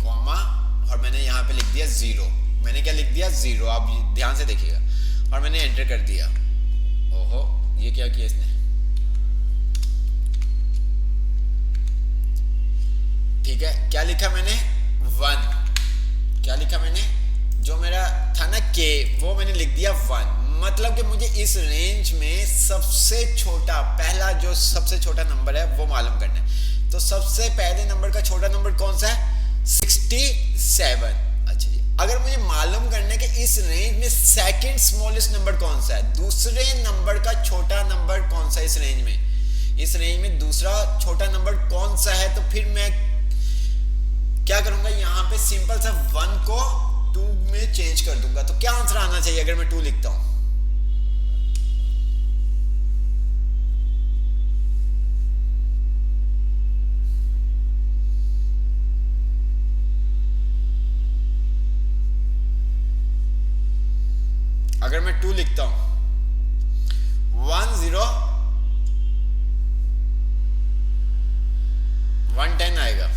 कॉमा, और मैंने यहाँ पे लिख दिया 0। मैंने क्या लिख दिया? 0। आप ध्यान से देखिएगा, और मैंने एंटर कर दिया। ओहो, ये क्या किया इसने? ठीक है, क्या लिखा मैंने? 1। क्या लिखा मैंने? जो मेरा था ना के, वो मैंने लिख दिया 1। मतलब कि मुझे इस रेंज में सबसे छोटा, पहला जो सबसे छोटा नंबर है वो मालूम करना है। तो सबसे पहले नंबर का छोटा नंबर कौन सा है? 67। अच्छा जी, अगर मुझे मालूम करना है कि इस रेंज में सेकंड स्मॉलेस्ट नंबर कौन सा है, दूसरे नंबर का छोटा नंबर कौन सा है इस रेंज में, इस रेंज में दूसरा छोटा नंबर कौन सा है, तो फिर मैं क्या करूंगा, यहाँ पे सिंपल सा 1 को 2 में चेंज कर दूंगा। तो क्या आंसर आना चाहिए अगर मैं 2 लिखता हूं? अगर मैं 2 लिखता हूं, 110 आएगा,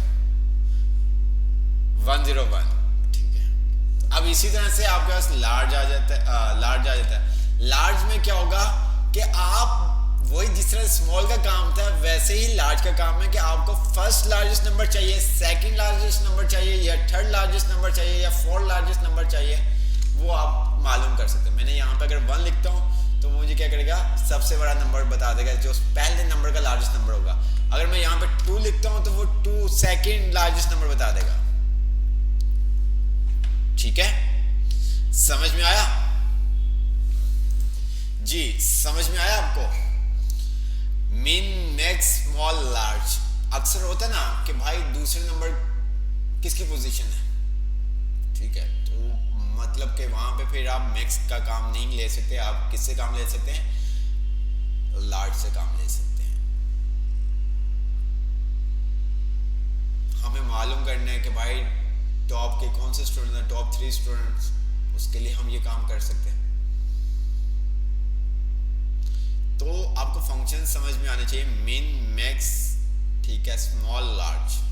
101, ठीक है। अब इसी तरह से आपके पास लार्ज आ जाता है, लार्ज आ जाता है। लार्ज में क्या होगा कि आप वही, जिस तरह स्मॉल का काम था वैसे ही लार्ज का काम है कि आपको फर्स्ट लार्जेस्ट नंबर चाहिए, सेकंड लार्जेस्ट नंबर चाहिए, या थर्ड लार्जेस्ट नंबर चाहिए, या फोर्थ लार्जेस्ट नंबर चाहिए, वो आप मालूम कर सकते हैं। मैंने यहाँ पे अगर 1 लिखता हूँ तो मुझे क्या करेगा, सबसे बड़ा नंबर बता देगा, जो पहले नंबर का लार्जेस्ट नंबर होगा। अगर मैं यहाँ पे 2 लिखता हूँ तो वो 2 सेकंड लार्जेस्ट नंबर बता देगा, ठीक है। समझ में आया जी? समझ में आया आपको? मिन, मैक्स, स्मॉल, लार्ज। अक्सर होता है ना कि भाई दूसरे नंबर किसकी पोजीशन है, ठीक है, तो मतलब कि वहां पे फिर आप मैक्स का काम नहीं ले सकते, आप किससे काम ले सकते हैं? लार्ज से काम ले सकते हैं। हमें मालूम करना है कि भाई टॉप के कौन से स्टूडेंट हैं, टॉप 3 स्टूडेंट्स, उसके लिए हम ये काम कर सकते हैं। तो आपको फंक्शन समझ में आने चाहिए, मिन, मैक्स, ठीक है, स्मॉल, लार्ज।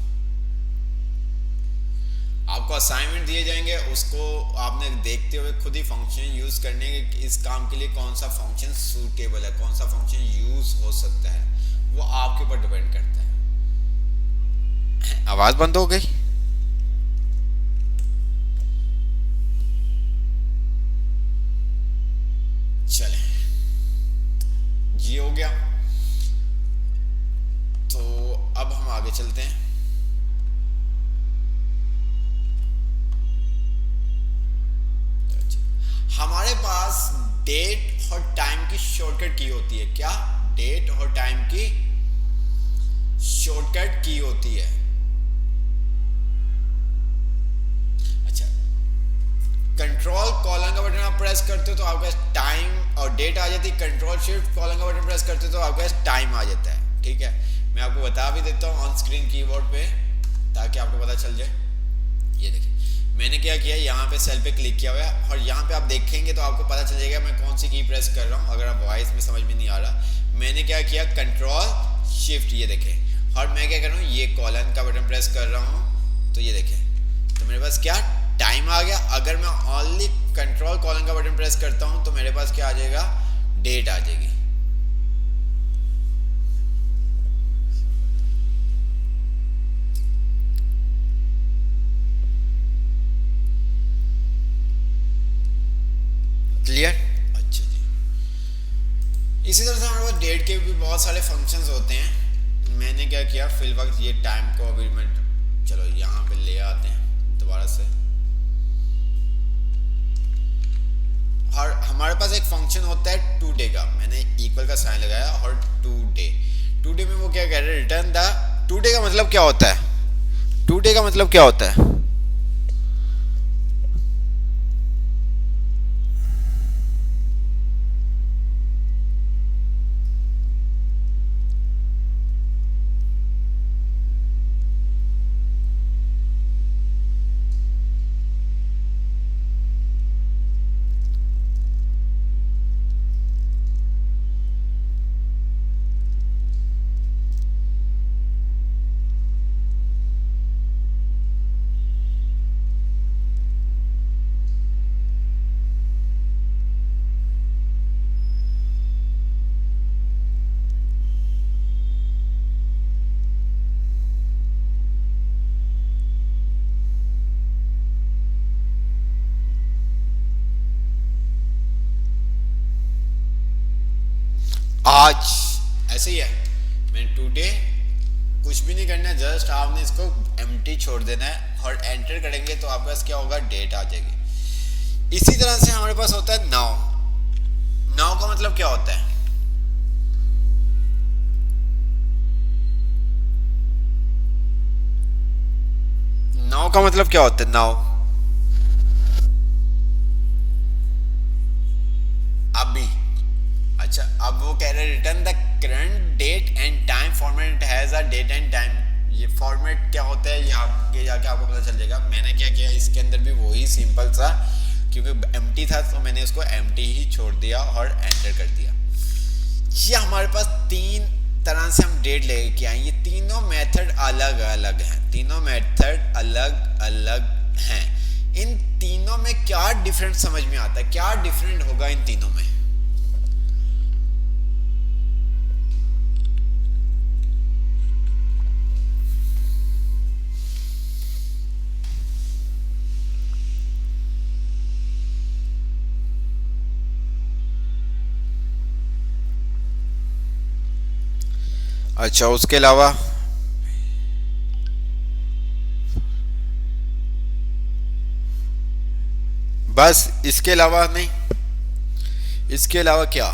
आपको असाइनमेंट दिए जाएंगे, उसको आपने देखते हुए खुद ही फंक्शन यूज करने के, इस काम के लिए कौन सा फंक्शन सूटेबल है, कौन सा फंक्शन यूज हो सकता है, वो आपके ऊपर डिपेंड करता है। आवाज बंद हो गई? चले जी, हो गया। तो अब हम आगे चलते हैं। हमारे पास डेट और टाइम की शॉर्टकट की होती है। क्या? डेट और टाइम की शॉर्टकट की होती है। अच्छा, कंट्रोल कॉलन का बटन आप प्रेस करते हो तो आपके पास टाइम और डेट आ जाती है, कंट्रोल शिफ्ट कॉलन का बटन प्रेस करते हो तो आपके पास टाइम आ जाता है, ठीक है। मैं आपको बता भी देता हूँ ऑन स्क्रीन कीबोर्ड पे, ताकि आपको पता चल जाए। ये देखिए, मैंने क्या किया, यहाँ पे सेल पे क्लिक किया हुआ है, और यहाँ पे आप देखेंगे तो आपको पता चल जाएगा मैं कौन सी की प्रेस कर रहा हूँ। अगर आप वॉइस में समझ में नहीं आ रहा, मैंने क्या किया, कंट्रोल शिफ्ट, ये देखें, और मैं क्या कर रहा हूँ, ये कॉलन का बटन प्रेस कर रहा हूँ, तो ये देखें, तो मेरे पास क्या टाइम आ गया। अगर मैं ओनली कंट्रोल कॉलन का बटन प्रेस करता हूँ तो मेरे पास क्या आ जाएगा, डेट आ जाएगी। इसी तरह से हमारे पास डेट के भी बहुत सारे फंक्शंस होते हैं। मैंने क्या किया फिल वक्त ये टाइम को अभी मैं, चलो यहाँ पे ले आते हैं दोबारा से। और हमारे पास एक फंक्शन होता है टू डे का, मैंने इक्वल का साइन लगाया और टू डे। टू डे में वो क्या कह रहे हैं, रिटर्न द। टू डे का मतलब क्या होता है, टू डे का मतलब क्या होता है? आज ऐसे ही है। मैंने टू डे, कुछ भी नहीं करना है, जस्ट आपने इसको एम्प्टी छोड़ देना है और एंटर करेंगे तो आपके पास क्या होगा, डेट आ जाएगी। इसी तरह से हमारे पास होता है नाउ। नाउ का मतलब क्या होता है? नाउ का मतलब क्या होता है? नाउ अभी। अच्छा, अब वो कह रहे हैं return the current date and time format has a date and time. ये फॉर्मेट क्या होता है ये आगे जाके आपको पता चल जाएगा। मैंने क्या किया इसके अंदर भी वही सिंपल सा, क्योंकि एम्प्टी था तो मैंने इसको एम्प्टी ही छोड़ दिया और एंटर कर दिया। ये हमारे पास तीन तरह से हम डेट लेके आए। ये तीनों मेथड अलग अलग हैं, तीनों मेथड अलग अलग हैं। इन तीनों में क्या डिफरेंट समझ में आता है, क्या डिफरेंट होगा इन तीनों में? अच्छा, उसके अलावा बस, इसके अलावा नहीं, इसके अलावा क्या,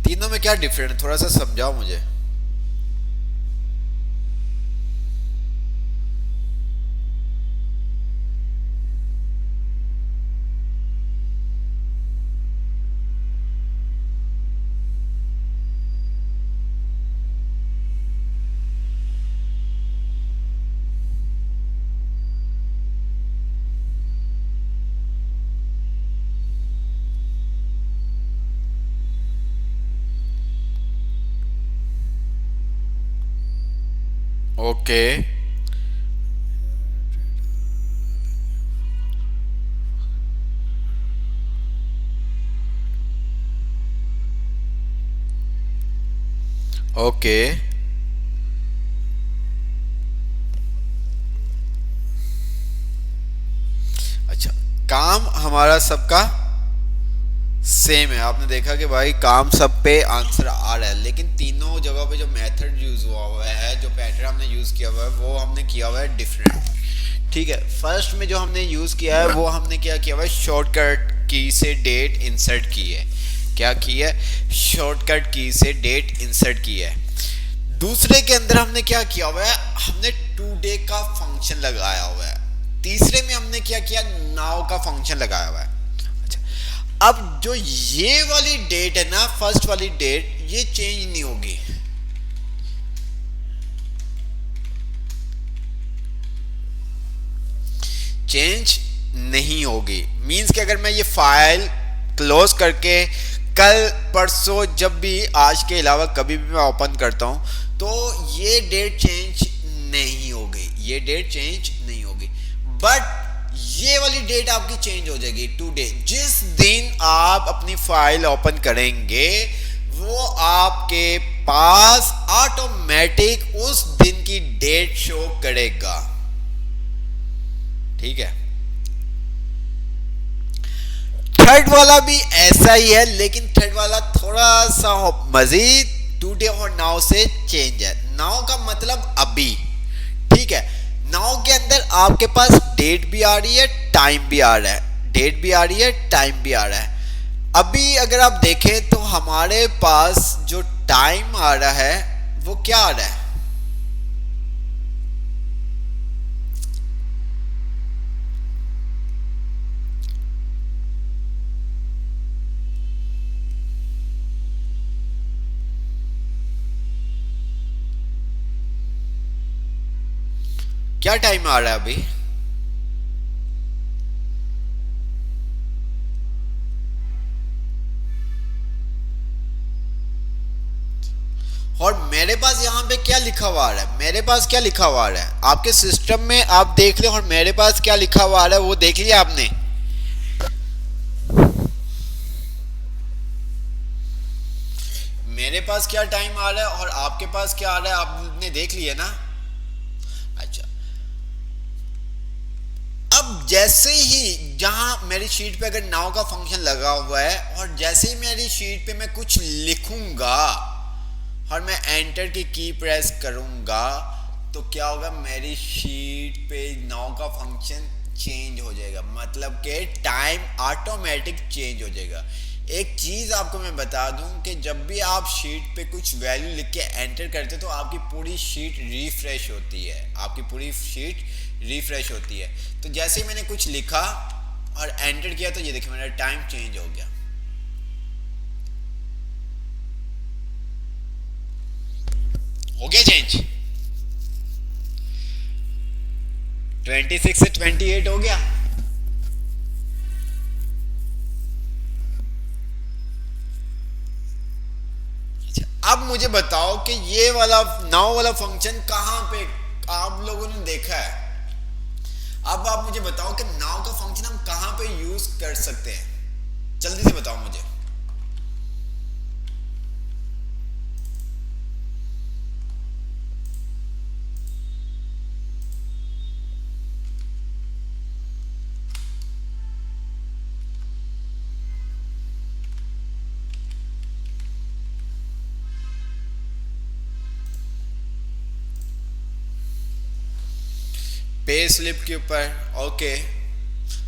तीनों में क्या डिफरेंट है, थोड़ा सा समझाओ मुझे। ओके। ओके। अच्छा, काम हमारा सबका सेम है। आपने देखा कि भाई काम सब पे आंसर आ रहा है, लेकिन तीनों जगह पे जो मेथड यूज हुआ है, जो पैटर्न हमने यूज किया हुआ है, वो हमने किया हुआ है डिफरेंट। ठीक है, फर्स्ट में जो हमने यूज किया है वो हमने क्या किया हुआ है, शॉर्टकट की से डेट इंसर्ट की है। क्या की है? शॉर्टकट की से डेट इंसर्ट की है। दूसरे के अंदर हमने क्या किया हुआ है, हमने टू डे का फंक्शन लगाया हुआ है। तीसरे में हमने क्या किया, नाउ का फंक्शन लगाया हुआ है। अब जो ये वाली डेट है ना, फर्स्ट वाली डेट, ये चेंज नहीं होगी। चेंज नहीं होगी मींस कि अगर मैं ये फाइल क्लोज करके कल परसों जब भी, आज के अलावा कभी भी मैं ओपन करता हूं तो ये डेट चेंज नहीं होगी, ये डेट चेंज नहीं होगी। बट ये वाली डेट आपकी चेंज हो जाएगी टुडे। जिस दिन आप अपनी फाइल ओपन करेंगे वो आपके पास ऑटोमेटिक उस दिन की डेट शो करेगा। ठीक है, थर्ड वाला भी ऐसा ही है, लेकिन थर्ड वाला थोड़ा सा सा मजीद टुडे और नाउ से चेंज है। नाउ का मतलब अभी, ठीक है। नाउ के अंदर आपके पास डेट भी आ रही है, टाइम भी आ रहा है, डेट भी आ रही है, टाइम भी आ रहा है। अभी अगर आप देखें तो हमारे पास जो टाइम आ रहा है वो क्या आ रहा है? क्या टाइम आ रहा है अभी? और मेरे पास यहाँ पे क्या लिखा हुआ आ रहा है? मेरे पास क्या लिखा हुआ आ रहा है आपके सिस्टम में? आप देख ले। और मेरे पास क्या लिखा हुआ आ रहा है वो देख लिया आपने? मेरे पास क्या टाइम आ रहा है और आपके पास क्या आ रहा है आपने देख लिया ना? अच्छा, अब जैसे ही जहां मेरी शीट पे अगर नाउ का फंक्शन लगा हुआ है और जैसे ही मेरी शीट पे मैं कुछ लिखूंगा और मैं एंटर की प्रेस करूंगा तो क्या होगा? मेरी शीट पे नाउ का फंक्शन चेंज हो जाएगा, मतलब कि टाइम ऑटोमेटिक चेंज हो जाएगा। एक चीज आपको मैं बता दूं कि जब भी आप शीट पे कुछ वैल्यू लिख के एंटर करते हो तो आपकी पूरी शीट रिफ्रेश होती है, आपकी पूरी शीट रिफ्रेश होती है। तो जैसे ही मैंने कुछ लिखा और एंटर किया तो ये देखिए मेरा टाइम चेंज हो गया। हो गया चेंज? 26 से 28 हो गया। अब मुझे बताओ कि ये वाला नाउ वाला फंक्शन कहां पे आप लोगों ने देखा है? अब आप मुझे बताओ कि नाउ का फंक्शन हम कहां पे यूज कर सकते हैं? जल्दी से बताओ मुझे। पे स्लिप के ऊपर, ओके।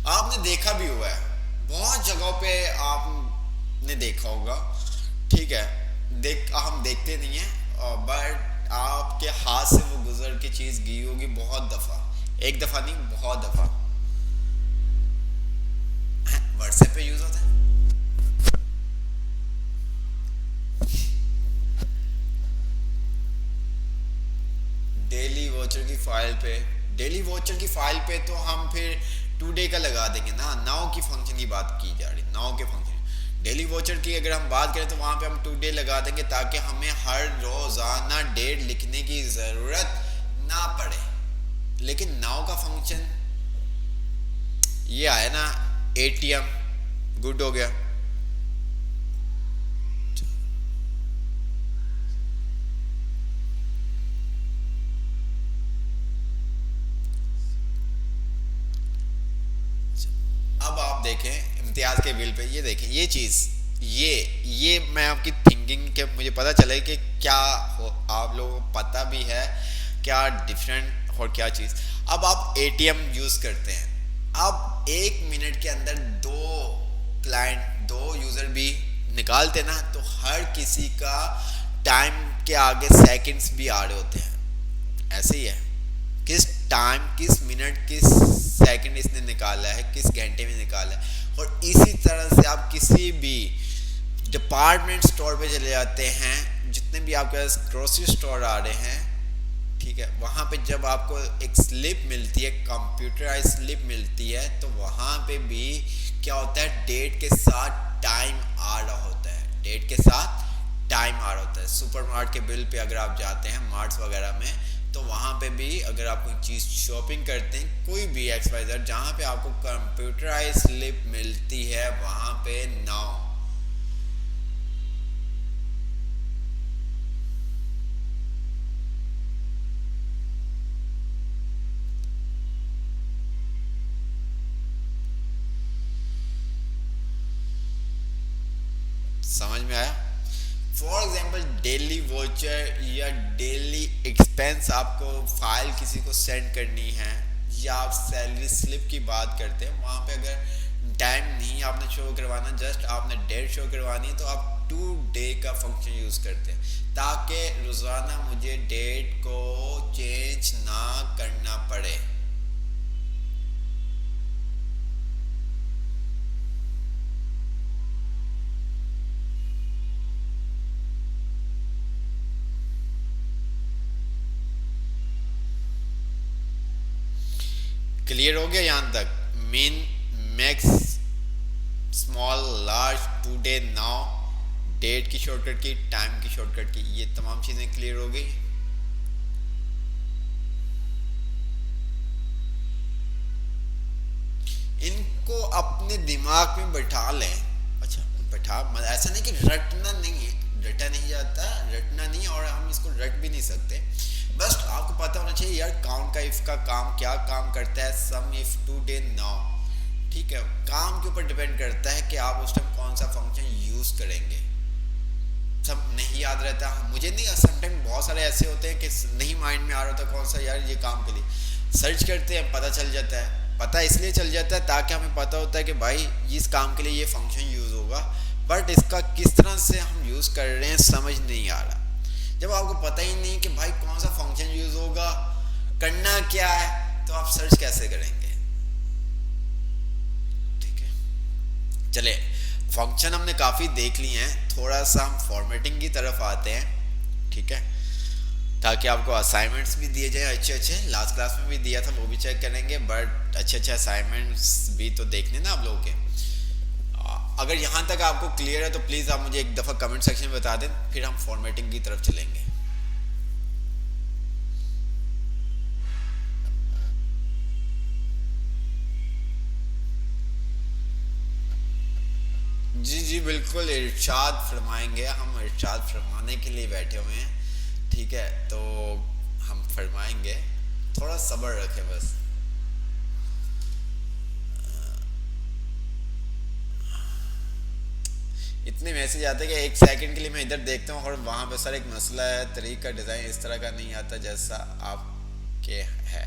आपने देखा भी हुआ है, बहुत जगहों पे आपने देखा होगा, ठीक है। हम देखते नहीं है बट आपके हाथ से वो गुजर के चीज गई होगी बहुत दफा, एक दफा नहीं बहुत दफा। व्हाट्सएप पे यूज होता है। डेली वॉचर की फाइल पे, डेली वॉचर की फाइल पे तो हम फिर टुडे का लगा देंगे ना, नाउ की फंक्शन की बात की जा रही, नाउ के फंक्शन। डेली वॉचर की अगर हम बात करें तो वहां पे हम टुडे लगा देंगे ताकि हमें हर रोजाना डेट लिखने की जरूरत ना पड़े। लेकिन नाउ का फंक्शन ये आया ना, एटीएम, गुड हो गया। अब आप देखें इम्तियाज के बिल पे, ये देखें ये चीज, ये मैं आपकी थिंकिंग के मुझे पता चला कि क्या हो, आप लोगों को पता भी है क्या डिफरेंट और क्या चीज। अब आप एटीएम यूज करते हैं, अब 1 मिनट के अंदर 2 क्लाइंट 2 यूजर भी निकालते ना तो हर किसी का टाइम के आगे सेकंड्स भी आ रहे होते हैं। ऐसे ही है, किस टाइम, किस मिनट, किस सेकंड इसने निकाला है, किस घंटे में निकाला है। और इसी तरह से आप किसी भी डिपार्टमेंट स्टोर पे चले जाते हैं, जितने भी आपके पास ग्रोसरी स्टोर आ रहे हैं, ठीक है, वहां पे जब आपको एक स्लिप मिलती है, कंप्यूटराइज स्लिप मिलती है, तो वहां पे भी क्या होता है, डेट के साथ टाइम आ रहा होता है, डेट के साथ टाइम आ रहा होता है। सुपरमार्ट के बिल पे अगर आप जाते हैं मार्ट्स वगैरह में, तो वहाँ पे भी अगर आप कोई चीज़ शॉपिंग करते हैं, कोई भी XYZ, जहाँ पे आपको कंप्यूटराइज स्लिप मिलती है वहाँ पे नाउ। समझ में आया? डेली वॉचर या डेली एक्सपेंस आपको फाइल किसी को सेंड करनी है, या आप सैलरी स्लिप की बात करते हैं, वहाँ पे अगर टाइम नहीं आपने शो करवाना, जस्ट आपने डेट शो करवानी है, तो आप टू डे का फंक्शन यूज़ करते हैं ताकि रोज़ाना मुझे डेट को चेंज ना करना पड़े। क्लियर हो गया यहाँ तक? Mean, max, small, large, today, now, date की शॉर्टकट की, टाइम की शॉर्टकट की, ये तमाम चीज़ें क्लियर हो गई। इनको अपने दिमाग में बैठा लें। अच्छा, बैठा ऐसा नहीं कि रटना नहीं है, रटा नहीं जाता, रटना नहीं, और हम इसको रट भी नहीं सकते। बस आपको पता होना चाहिए यार काउंट का इफ का काम क्या काम करता है, सम, इफ, टू डे, नाउ। ठीक है, काम के ऊपर डिपेंड करता है कि आप उस टाइम कौन सा फंक्शन यूज करेंगे। सब नहीं याद रहता मुझे, नहीं, समटाइम बहुत सारे ऐसे होते हैं कि नहीं माइंड में आ रहा होता कौन सा यार ये काम के लिए, सर्च करते हैं, पता चल जाता है। पता इसलिए चल जाता है ताकि हमें पता होता है कि भाई इस काम के लिए ये फंक्शन यूज होगा, बट इसका किस तरह से हम यूज कर रहे हैं समझ नहीं आ रहा। जब आपको पता ही नहीं कि भाई कौन सा फंक्शन यूज होगा, करना क्या है, तो आप सर्च कैसे करेंगे? ठीक है, चले, फंक्शन हमने काफी देख लिए हैं, थोड़ा सा हम फॉर्मेटिंग की तरफ आते हैं। ठीक है, ताकि आपको असाइनमेंट्स भी दिए जाए अच्छे अच्छे, लास्ट क्लास में भी दिया था वो भी चेक करेंगे, बट अच्छे अच्छे असाइनमेंट्स भी तो देखने ना आप लोगों के। अगर यहाँ तक आपको क्लियर है तो प्लीज़ आप मुझे एक दफ़ा कमेंट सेक्शन में बता दें, फिर हम फॉर्मेटिंग की तरफ चलेंगे। जी जी बिल्कुल, इरशाद फरमाएंगे, हम इरशाद फरमाने के लिए बैठे हुए हैं। ठीक है, तो हम फरमाएंगे, थोड़ा सब्र रखें बस। इतने मैसेज आते हैं कि एक सेकंड के लिए मैं इधर देखता हूँ और वहाँ पे सर एक मसला है, तरीका डिज़ाइन इस तरह का नहीं आता जैसा आपके है,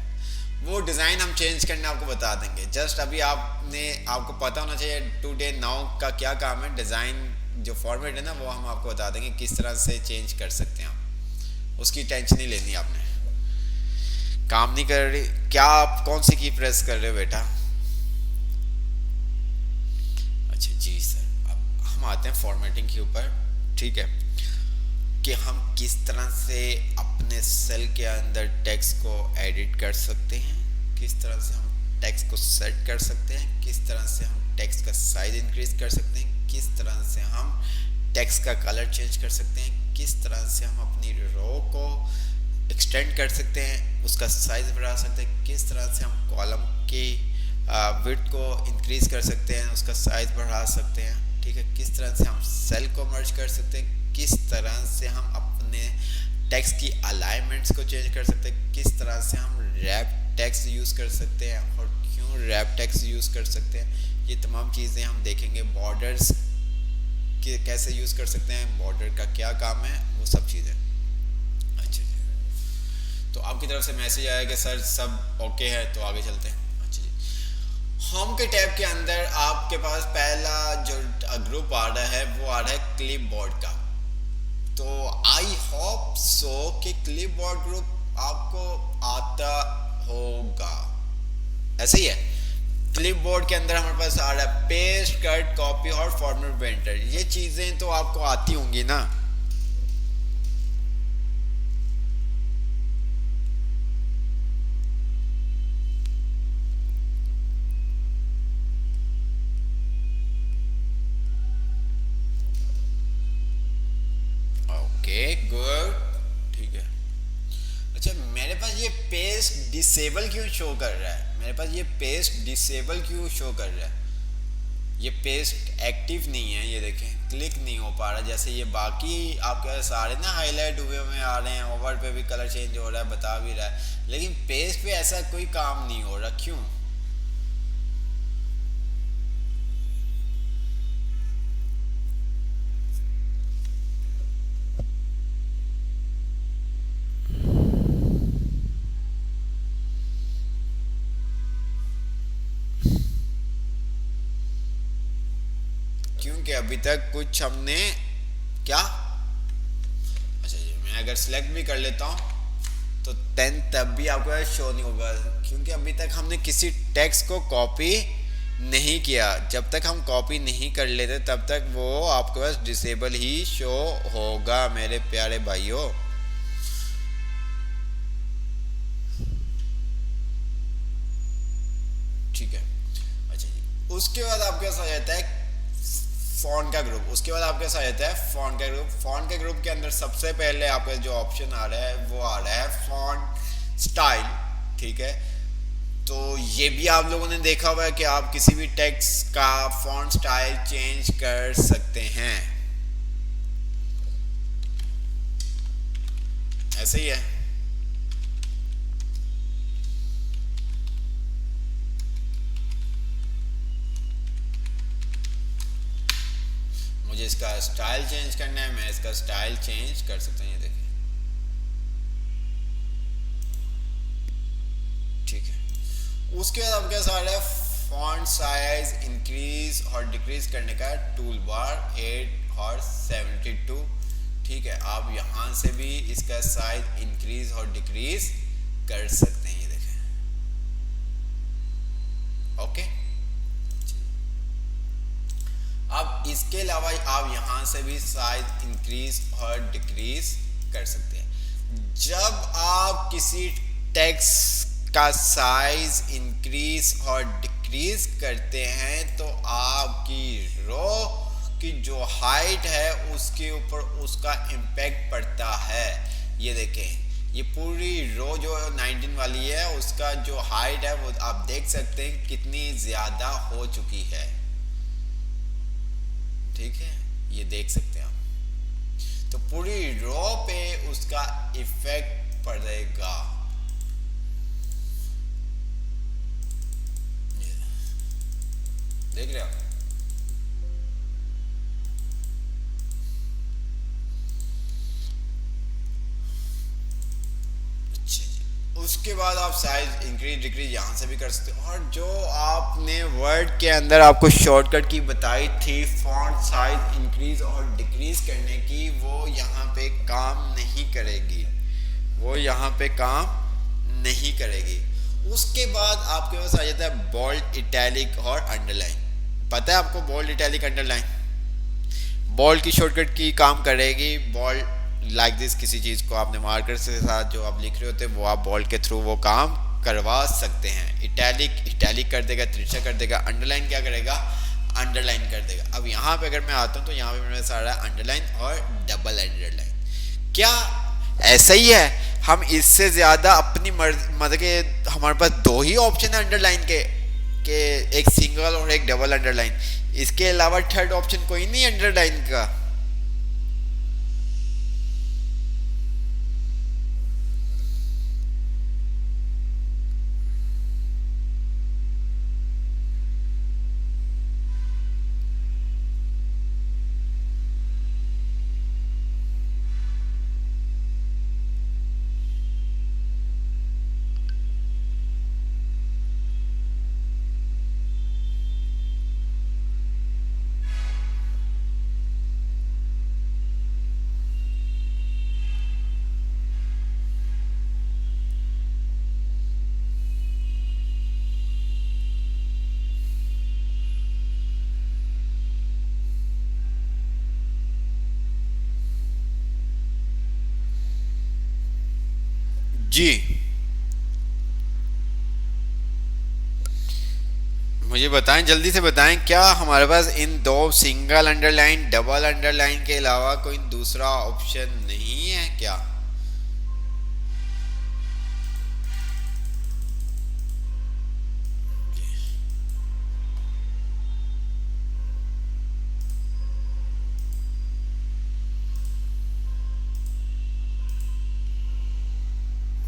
वो डिज़ाइन हम चेंज करने आपको बता देंगे। जस्ट अभी आपको पता होना चाहिए टू डे नाउ का क्या काम है, डिज़ाइन जो फॉर्मेट है ना वो हम आपको बता देंगे किस तरह से चेंज कर सकते हैं आप, उसकी टेंशन नहीं लेनी आपने। काम नहीं कर रही क्या? आप कौन सी की प्रेस कर रहे हो बेटा? अच्छा जी सर, अब हम आते हैं फॉर्मेटिंग के ऊपर। ठीक है, कि हम किस तरह से अपने सेल के अंदर टेक्स्ट को एडिट कर सकते हैं, किस तरह से हम टेक्स्ट को सेट कर सकते हैं, किस तरह से हम टेक्स्ट का साइज इंक्रीज कर सकते हैं, किस तरह से हम टेक्स्ट का कलर चेंज कर सकते हैं, किस तरह से हम अपनी रो को एक्सटेंड कर सकते हैं, उसका साइज बढ़ा सकते हैं, किस तरह से हम कॉलम की विड्थ को इंक्रीज कर सकते हैं, उसका साइज बढ़ा सकते हैं। ठीक है, किस तरह से हम सेल को मर्ज कर सकते हैं, किस तरह से हम अपने टेक्स्ट की अलाइनमेंट्स को चेंज कर सकते हैं, किस तरह से हम रैप टेक्स्ट यूज़ कर सकते हैं और क्यों रैप टेक्स्ट यूज़ कर सकते हैं, ये तमाम चीज़ें हम देखेंगे। बॉर्डर्स के कैसे यूज़ कर सकते हैं, बॉर्डर का क्या काम है, वो सब चीज़ें। अच्छा जी, तो आपकी तरफ से मैसेज आया कि सर सब ओके है, तो आगे चलते हैं। होम के टैब के अंदर आपके पास पहला जो ग्रुप आ रहा है वो आ रहा है क्लिपबोर्ड का। तो आई होप सो कि क्लिपबोर्ड ग्रुप आपको आता होगा, ऐसे ही है। क्लिपबोर्ड के अंदर हमारे पास आ रहा है पेस्ट, कट, कॉपी और फॉर्मेट पेंटर, ये चीजें तो आपको आती होंगी ना। ओके गुड, ठीक है। अच्छा, मेरे पास ये पेस्ट डिसेबल क्यों शो कर रहा है, मेरे पास ये पेस्ट डिसेबल क्यों शो कर रहा है, ये पेस्ट एक्टिव नहीं है, ये देखें क्लिक नहीं हो पा रहा। जैसे ये बाकी आपके सारे ना हाईलाइट हुए हुए आ रहे हैं, ओवर पे भी कलर चेंज हो रहा है, बता भी रहा है, लेकिन पेस्ट पे ऐसा कोई काम नहीं हो रहा, क्यों? क्योंकि अभी तक कुछ हमने क्या, अच्छा जी मैं अगर सिलेक्ट भी कर लेता हूँ तो 10 तब भी आपको शो नहीं होगा, क्योंकि अभी तक हमने किसी टेक्स्ट को कॉपी नहीं किया। जब तक हम कॉपी नहीं कर लेते तब तक वो आपके पास डिसेबल ही शो होगा मेरे प्यारे भाइयों। ठीक है, अच्छा जी उसके बाद आपके पास आ जाता है फॉन्ट का ग्रुप। उसके बाद आपके पास आ जाता है फॉन्ट का ग्रुप। फॉन्ट के ग्रुप के अंदर सबसे पहले आपका जो ऑप्शन आ रहा है वो आ रहा है फॉन्ट स्टाइल। ठीक है, तो ये भी आप लोगों ने देखा हुआ है कि आप किसी भी टेक्स्ट का फॉन्ट स्टाइल चेंज कर सकते हैं, ऐसे ही है। मुझे इसका स्टाइल चेंज करना है, मैं इसका स्टाइल चेंज कर सकता हूँ, ये देखिए। ठीक है, उसके बाद आपके पास आ रहा है फॉन्ट साइज इंक्रीज और डिक्रीज करने का टूल बार 8 और 72। ठीक है, आप यहाँ से भी इसका साइज इंक्रीज और डिक्रीज कर सकते हैं, ये देखें। ओके, अब इसके अलावा आप यहाँ से भी साइज इंक्रीज और डिक्रीज कर सकते हैं। जब आप किसी टेक्स्ट का साइज इंक्रीज और डिक्रीज करते हैं तो आपकी रो की जो हाइट है उसके ऊपर उसका इम्पैक्ट पड़ता है। ये देखें, ये पूरी रो जो 19 वाली है उसका जो हाइट है वो आप देख सकते हैं कितनी ज्यादा हो चुकी है। ठीक है, ये देख सकते हैं आप, तो पूरी रो पे उसका इफेक्ट पड़ेगा। देख रहे हो आप? उसके बाद आप साइज इंक्रीज डिक्रीज यहाँ से भी कर सकते हो। और जो आपने वर्ड के अंदर आपको शॉर्टकट की बताई थी फॉन्ट साइज इंक्रीज और डिक्रीज करने की, वो यहाँ पे काम नहीं करेगी, वो यहाँ पे काम नहीं करेगी। उसके बाद आपके पास आ जाता है बोल्ड, इटैलिक और अंडरलाइन। पता है आपको बोल्ड, इटैलिक, अंडरलाइन? बोल्ड की शॉर्टकट की काम करेगी, बोल्ड लाइक दिस, किसी चीज को आपने मार्कर के साथ जो आप लिख रहे होते हैं वो आप बोल्ड के थ्रू वो काम करवा सकते हैं। इटैलिक, इटैलिक कर देगा, तिरछा कर देगा। अंडरलाइन क्या करेगा? अंडरलाइन कर देगा। अब यहाँ पे अगर मैं आता हूँ तो यहाँ पे मेरे पास आ रहा है अंडरलाइन और डबल अंडरलाइन। क्या ऐसा ही है? हम इससे ज्यादा अपनी मतलब के हमारे पास दो ही ऑप्शन है अंडरलाइन के एक सिंगल और एक डबल अंडरलाइन। इसके अलावा थर्ड ऑप्शन कोई नहीं अंडरलाइन का। जी मुझे बताएं, जल्दी से बताएं, क्या हमारे पास इन दो सिंगल अंडरलाइन डबल अंडरलाइन के अलावा कोई दूसरा ऑप्शन नहीं है क्या?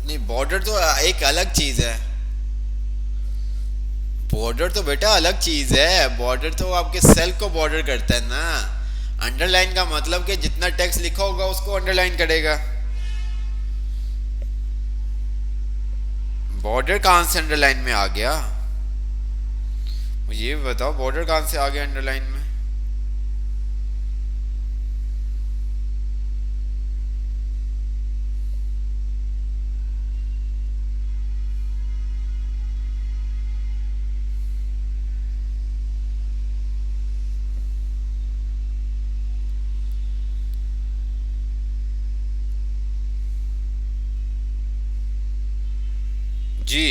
नहीं, बॉर्डर तो एक अलग चीज है। बॉर्डर तो बेटा अलग चीज है। बॉर्डर तो आपके सेल को बॉर्डर करता है ना। अंडरलाइन का मतलब कि जितना टेक्स्ट लिखा होगा उसको अंडरलाइन करेगा। बॉर्डर कहां से अंडरलाइन में आ गया? मुझे ये बताओ, बॉर्डर कहां से आ गया अंडरलाइन में? जी,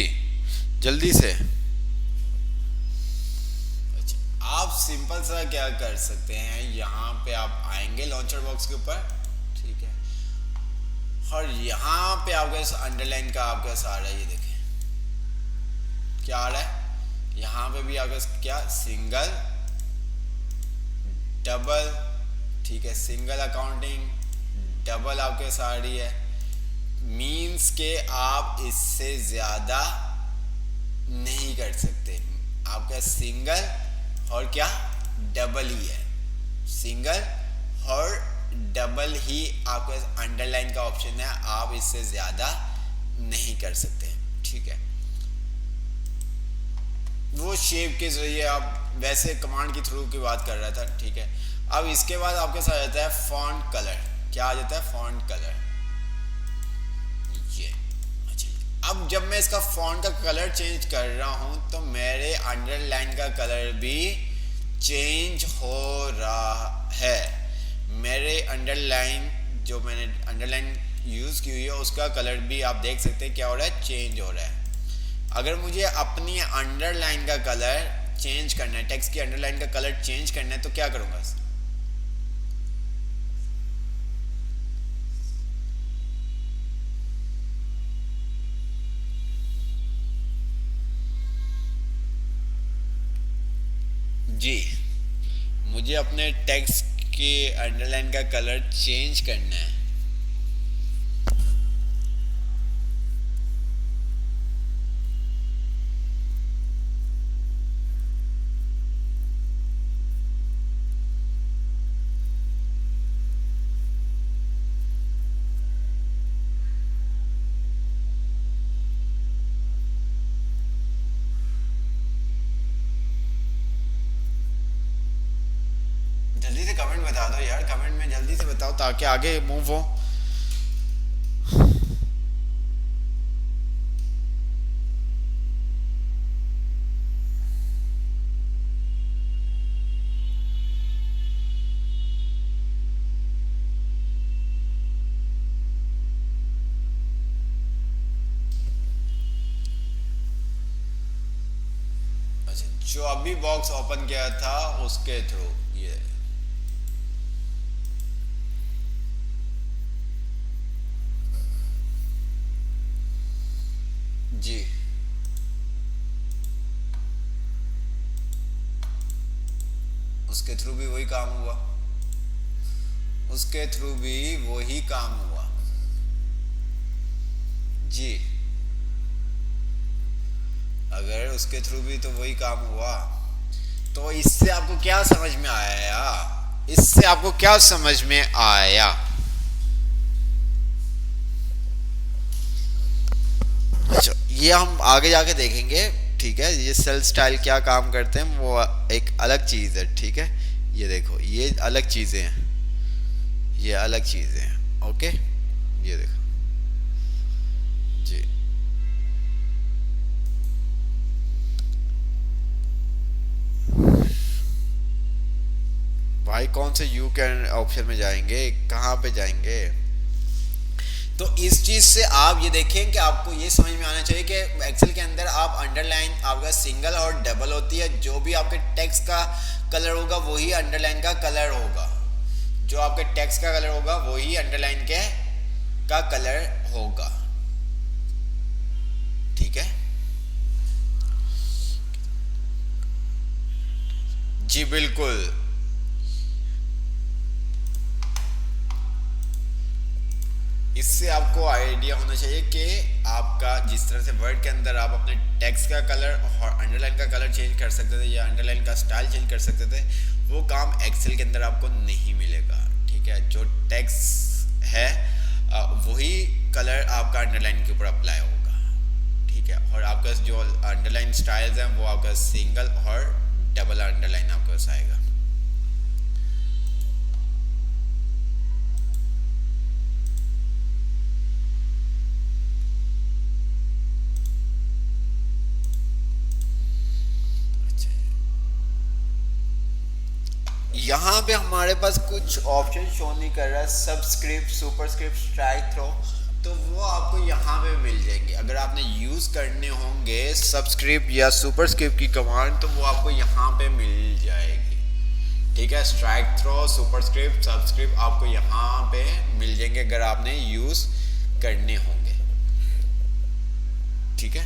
जल्दी से। अच्छा, आप सिंपल सा क्या कर सकते हैं, यहाँ पे आप आएंगे लॉन्चर बॉक्स के ऊपर, ठीक है, और यहाँ पे आपके अंडरलाइन का आपके पास आ रहा है, ये देखें क्या आ रहा है, यहाँ पे भी आपके क्या सिंगल डबल, ठीक है, सिंगल अकाउंटिंग डबल आपके पास आ रही है, मीन्स के आप इससे ज्यादा नहीं कर सकते, आपका सिंगल और क्या डबल ही है, सिंगल और डबल ही आपके अंडरलाइन का ऑप्शन है, आप इससे ज्यादा नहीं कर सकते, ठीक है। वो शेप के जरिए आप वैसे कमांड के थ्रू की बात कर रहा था, ठीक है। अब इसके बाद आपके साथ आ जाता है फॉन्ट कलर, क्या आ जाता है फॉन्ट कलर, ये अच्छा। अब जब मैं इसका फॉन्ट का कलर चेंज कर रहा हूं तो मेरे अंडरलाइन का कलर भी चेंज हो रहा है, मेरे अंडरलाइन जो मैंने अंडरलाइन यूज की हुई है उसका कलर भी आप देख सकते हैं क्या हो रहा है, चेंज हो रहा है। अगर मुझे अपनी अंडरलाइन का कलर चेंज करना है, टेक्स्ट की अंडरलाइन का कलर चेंज करना है, तो क्या करूंगा, जी, मुझे अपने टेक्स्ट के अंडरलाइन का कलर चेंज करना है, जल्दी से कमेंट बता दो यार, कमेंट में जल्दी से बताओ ताकि आगे मूव हो। अच्छा, जो अभी बॉक्स ओपन किया था उसके थ्रू ये, जी, उसके थ्रू भी वही काम हुआ, उसके थ्रू भी वही काम हुआ, जी, अगर उसके थ्रू भी तो वही काम हुआ, तो इससे आपको क्या समझ में आया, इससे आपको क्या समझ में आया, अच्छा ये हम आगे जाके देखेंगे, ठीक है, ये सेल स्टाइल क्या काम करते हैं वो एक अलग चीज है, ठीक है, ये देखो ये अलग चीजें हैं, ये अलग चीजें हैं, ओके, ये देखो, जी, भाई कौन से यू कैन ऑप्शन में जाएंगे, कहाँ पे जाएंगे, तो इस चीज से आप ये देखें कि आपको ये समझ में आना चाहिए कि एक्सेल के अंदर आप अंडरलाइन आपका सिंगल और डबल होती है, जो भी आपके टेक्स्ट का कलर होगा वही अंडरलाइन का कलर होगा, जो आपके टेक्स्ट का कलर होगा वही अंडरलाइन के का कलर होगा, ठीक है, जी बिल्कुल, इससे आपको आइडिया होना चाहिए कि आपका जिस तरह से वर्ड के अंदर आप अपने टेक्स्ट का कलर और अंडरलाइन का कलर चेंज कर सकते थे या अंडरलाइन का स्टाइल चेंज कर सकते थे, वो काम एक्सेल के अंदर आपको नहीं मिलेगा, ठीक है, जो टेक्स्ट है वही कलर आपका अंडरलाइन के ऊपर अप्लाई होगा, ठीक है, और आपका जो अंडरलाइन स्टाइल्स हैं वो आपका सिंगल और डबल अंडरलाइन आपके पास आएगा। यहाँ पे हमारे पास कुछ ऑप्शन शो नहीं कर रहा है, सबस्क्रिप्ट, सुपरस्क्रिप्ट, स्ट्राइक थ्रो, तो वो आपको यहाँ पे मिल जाएंगे। अगर आपने यूज़ करने होंगे सबस्क्रिप्ट या सुपरस्क्रिप्ट की कमांड तो वो आपको यहाँ पे मिल जाएगी। ठीक है, स्ट्राइक थ्रो, सुपरस्क्रिप्ट, सबस्क्रिप्ट आपको यहाँ पे मिल जाएंगे अगर आपने यूज़ करने होंगे। ठीक है,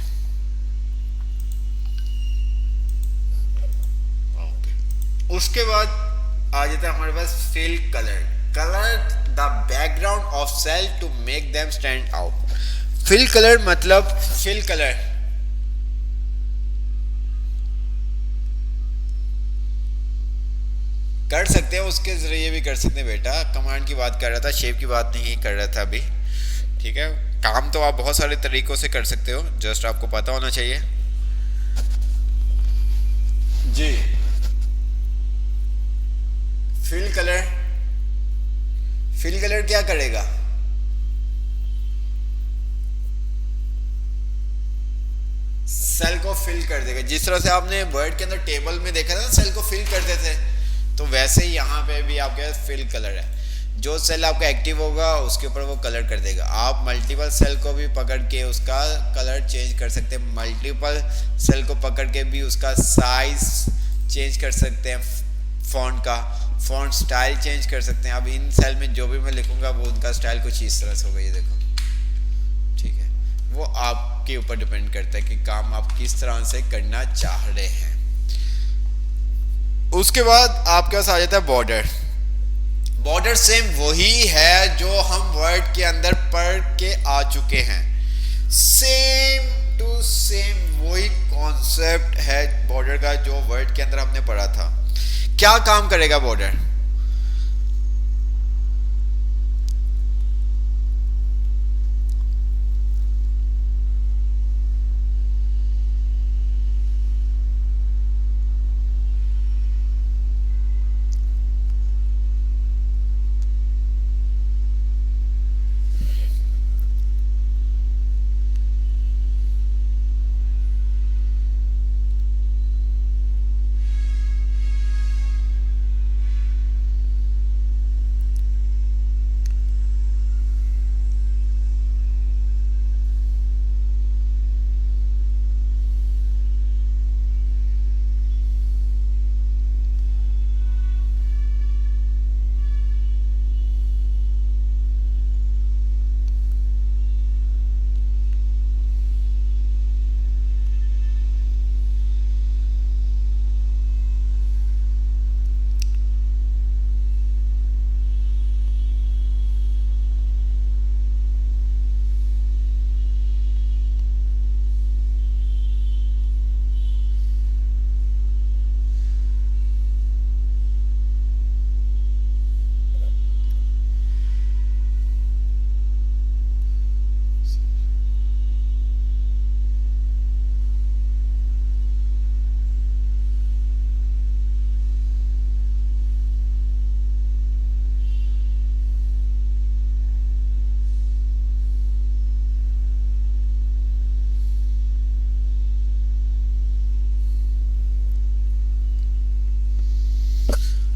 ओके। उसके बाद आ जाता है हमारे पास fill colour. Colour the background of cell to make them stand out. Fill colour मतलब फिल कलर कर सकते हैं, उसके जरिए भी कर सकते हैं बेटा। कमांड की बात कर रहा था, शेप की बात नहीं कर रहा था अभी। ठीक है, काम तो आप बहुत सारे तरीकों से कर सकते हो, जस्ट आपको पता होना चाहिए जी। फिल कलर, फिल कलर क्या करेगा? सेल को फिल कर देगा। जिस तरह से आपने वर्ड के अंदर टेबल में देखा था ना, सेल को फिल करते थे, तो वैसे ही यहाँ पे भी आपके फिल कलर है। जो सेल आपका एक्टिव होगा उसके ऊपर वो कलर कर देगा। आप मल्टीपल सेल को भी पकड़ के उसका कलर चेंज कर सकते हैं, मल्टीपल सेल को पकड़ के भी उसका साइज चेंज कर सकते हैं, फॉन्ट का फॉन्ट स्टाइल चेंज कर सकते हैं। अब इन सेल में जो भी मैं लिखूंगा वो उनका स्टाइल कुछ इस तरह से होगा, ये देखो। ठीक है, वो आपके ऊपर डिपेंड करता है कि काम आप किस तरह से करना चाह रहे हैं। उसके बाद आपके पास आ जाता है बॉर्डर। बॉर्डर सेम वही है जो हम वर्ड के अंदर पढ़ के आ चुके हैं, सेम टू सेम वही कॉन्सेप्ट है बॉर्डर का जो वर्ड के अंदर हमने पढ़ा था। क्या काम करेगा बॉर्डर?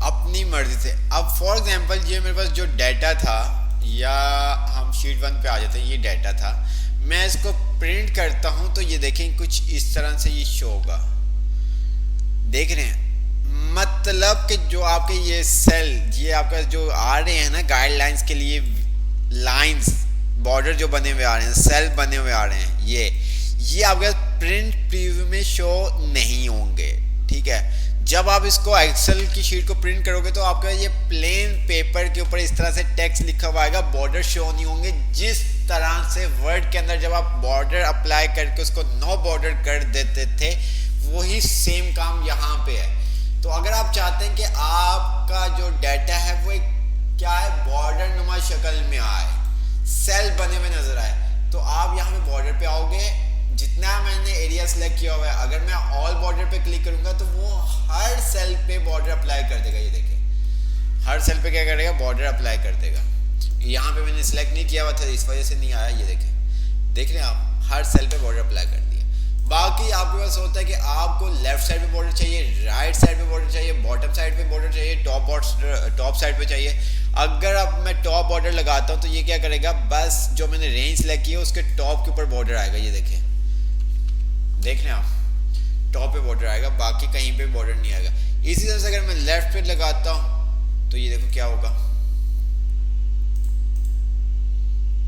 अपनी मर्जी से। अब फॉर एग्जांपल ये मेरे पास जो डाटा था, या हम शीट 1 पे आ जाते हैं, ये डाटा था, मैं इसको प्रिंट करता हूं तो ये देखें कुछ इस तरह से ये शो होगा। देख रहे हैं, मतलब कि जो आपके ये सेल, ये आपका जो आ रहे हैं ना गाइडलाइंस के लिए लाइंस, बॉर्डर जो बने हुए आ रहे हैं, सेल बने हुए आ रहे हैं, ये आपके प्रिंट प्रीव्यू में शो नहीं होंगे। ठीक है, जब आप इसको एक्सेल की शीट को प्रिंट करोगे तो आपका ये प्लेन पेपर के ऊपर इस तरह से टेक्स्ट लिखा हुआ आएगा, बॉर्डर शो नहीं होंगे। जिस तरह से वर्ड के अंदर जब आप बॉर्डर अप्लाई करके उसको नो बॉर्डर कर देते थे, वही सेम काम यहाँ पे है। तो अगर आप चाहते हैं कि आपका जो डाटा है वो एक क्या है, बॉर्डर नुमा शक्ल में आए, सेल बने हुए नजर आए, तो आप यहाँ पे बॉर्डर पे आओगे। जितना मैंने एरिया सेलेक्ट किया हुआ है, अगर मैं ऑल बॉर्डर पे क्लिक करूंगा तो वो हर सेल पे बॉर्डर अप्लाई कर देगा। ये देखिए, हर सेल पे क्या करेगा, बॉर्डर अप्लाई कर देगा। यहाँ पे मैंने सिलेक्ट नहीं किया हुआ था, इस वजह से नहीं आया। ये देखें, देख रहे हैं आप, हर सेल पे बॉर्डर अप्लाई कर दिया। बाकी आपके पास होता है कि आपको लेफ्ट साइड पे बॉर्डर चाहिए, राइट साइड पे बॉर्डर चाहिए, बॉटम साइड पे बॉर्डर चाहिए, टॉप साइड पे चाहिए। अगर अब मैं टॉप बॉर्डर लगाता हूँ तो ये क्या करेगा, बस जो मैंने रेंज सेलेक्ट की है उसके टॉप के ऊपर बॉर्डर आएगा, ये देखें, देख रहे हैं आप, टॉप पे बॉर्डर आएगा, बाकी कहीं पे बॉर्डर नहीं आएगा। इसी तरह से अगर मैं लेफ्ट पे लगाता हूँ तो ये देखो क्या होगा,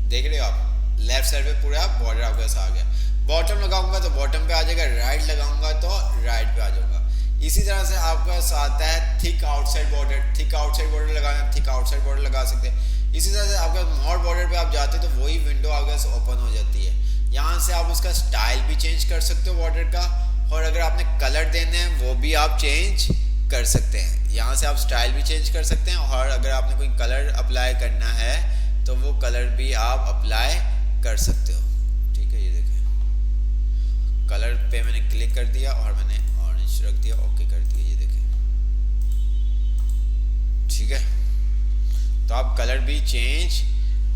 देख रहे हो आप, लेफ्ट साइड पे पूरा बॉर्डर आपके पास आ गया। बॉटम लगाऊंगा तो बॉटम पे आ जाएगा, राइट लगाऊंगा तो राइट पे आ जाऊंगा। इसी तरह से आपके पास आता है thick outside border, thick outside border लगाना, थिक आउटसाइड बॉर्डर लगा सकते हैं। इसी तरह से आपके मोर बॉर्डर पे आप जाते हैं तो वही विंडो आपके पास ओपन हो जाती है। यहाँ से आप उसका स्टाइल भी चेंज कर सकते हो बॉर्डर का, और अगर आपने कलर देने हैं वो भी आप चेंज कर सकते हैं। यहाँ से आप स्टाइल भी चेंज कर सकते हैं, और अगर आपने कोई कलर अप्लाई करना है तो वो कलर भी आप अप्लाई कर सकते हो। ठीक है, ये देखें, कलर पे मैंने क्लिक कर दिया और मैंने ऑरेंज रख दिया, ओके कर दिया, ये देखें। ठीक है, तो आप कलर भी चेंज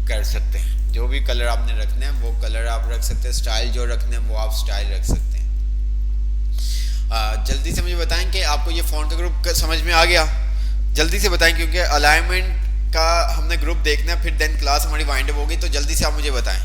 कर सकते हैं, जो भी कलर आपने रखने हैं वो कलर आप रख सकते हैं, स्टाइल जो रखने हैं वो आप स्टाइल रख सकते हैं। जल्दी से मुझे बताएं कि आपको ये फ़ॉन्ट का ग्रुप समझ में आ गया, जल्दी से बताएं, क्योंकि अलाइनमेंट का हमने ग्रुप देखना है, फिर देन क्लास हमारी वाइंड अप होगी, तो जल्दी से आप मुझे बताएं।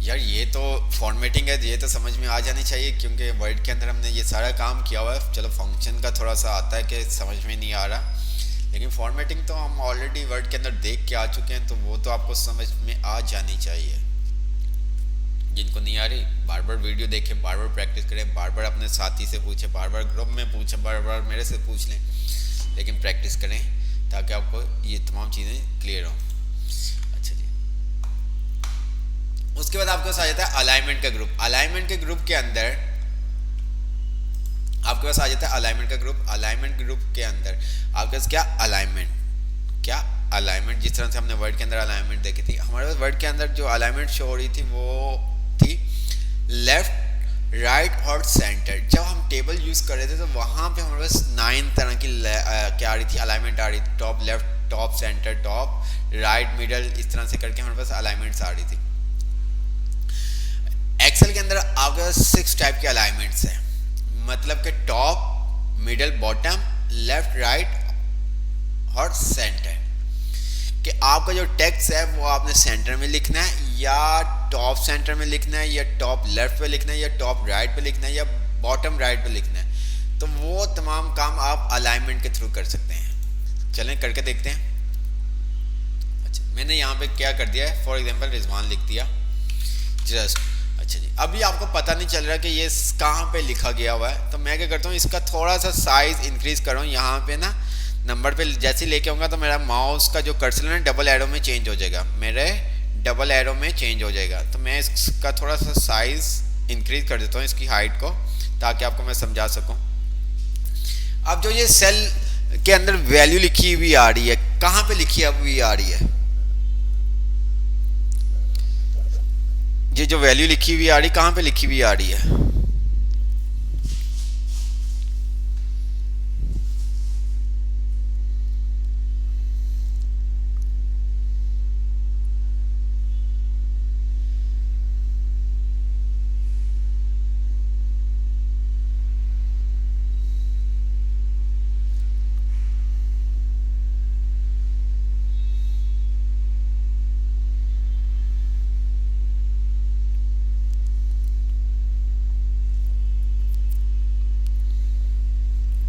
यार ये तो फॉर्मेटिंग है, ये तो समझ में आ जानी चाहिए, क्योंकि वर्ड के अंदर हमने ये सारा काम किया हुआ है। चलो फंक्शन का थोड़ा सा आता है कि समझ में नहीं आ रहा, लेकिन फॉर्मेटिंग तो हम ऑलरेडी वर्ड के अंदर देख के आ चुके हैं, तो वो तो आपको समझ में आ जानी चाहिए। जिनको नहीं आ रही बार बार वीडियो देखें, बार बार प्रैक्टिस करें, बार बार अपने साथी से पूछें, बार बार ग्रुप में पूछें, बार बार मेरे से पूछ लें, लेकिन प्रैक्टिस करें ताकि आपको ये तमाम चीज़ें क्लियर हों। अच्छा जी, उसके बाद आपके पास आ जाता है अलाइनमेंट का ग्रुप। अलाइनमेंट के ग्रुप के अंदर आपके पास आ जाता है अलाइनमेंट का ग्रुप। अलाइनमेंट ग्रुप के अंदर आपके पास क्या अलाइनमेंट, जिस तरह से हमने वर्ड के अंदर अलाइनमेंट देखी थी, हमारे पास वर्ड के अंदर जो अलाइनमेंट शो हो रही थी वो थी लेफ्ट, राइट और सेंटर। जब हम टेबल यूज कर रहे थे तो वहां पे हमारे पास 9 तरह की क्या आ रही थी, अलाइनमेंट आ रही थी, top left, top centre, top right, middle, इस तरह से करके हमारे पास अलाइनमेंट्स आ रही थी। एक्सेल के अंदर आपके 6 टाइप के अलाइनमेंट्स हैं, मतलब कि top, middle, bottom, left, right और सेंटर। कि आपका जो टेक्स्ट है वो आपने सेंटर में लिखना है, या टॉप सेंटर में लिखना है, या टॉप लेफ्ट पे लिखना है, या टॉप राइट पे लिखना है, या बॉटम राइट पे लिखना है। तो वो तमाम काम आप अलाइनमेंट के थ्रू कर सकते हैं। चलें करके देखते हैं। अच्छा, मैंने यहाँ पे क्या कर दिया है, फॉर एग्जांपल रिजवान लिख दिया जस्ट। अच्छा जी, अभी आपको पता नहीं चल रहा कि ये कहाँ पे लिखा गया हुआ है, तो मैं क्या करता हूँ, इसका थोड़ा सा साइज इंक्रीज कर रहा हूँ। यहाँ पे ना नंबर पे जैसे लेके आऊँगा तो मेरा माउस का जो कर्सर है डबल एरो में चेंज हो जाएगा, मेरे डबल एरो में चेंज हो जाएगा। तो मैं इसका थोड़ा सा साइज इंक्रीज कर देता हूँ, इसकी हाइट को, ताकि आपको मैं समझा सकूँ। अब जो ये सेल के अंदर वैल्यू लिखी हुई आ रही है, कहाँ पे लिखी हुई आ रही है, ये जो वैल्यू लिखी हुई आ रही, कहाँ पे लिखी हुई आ रही है?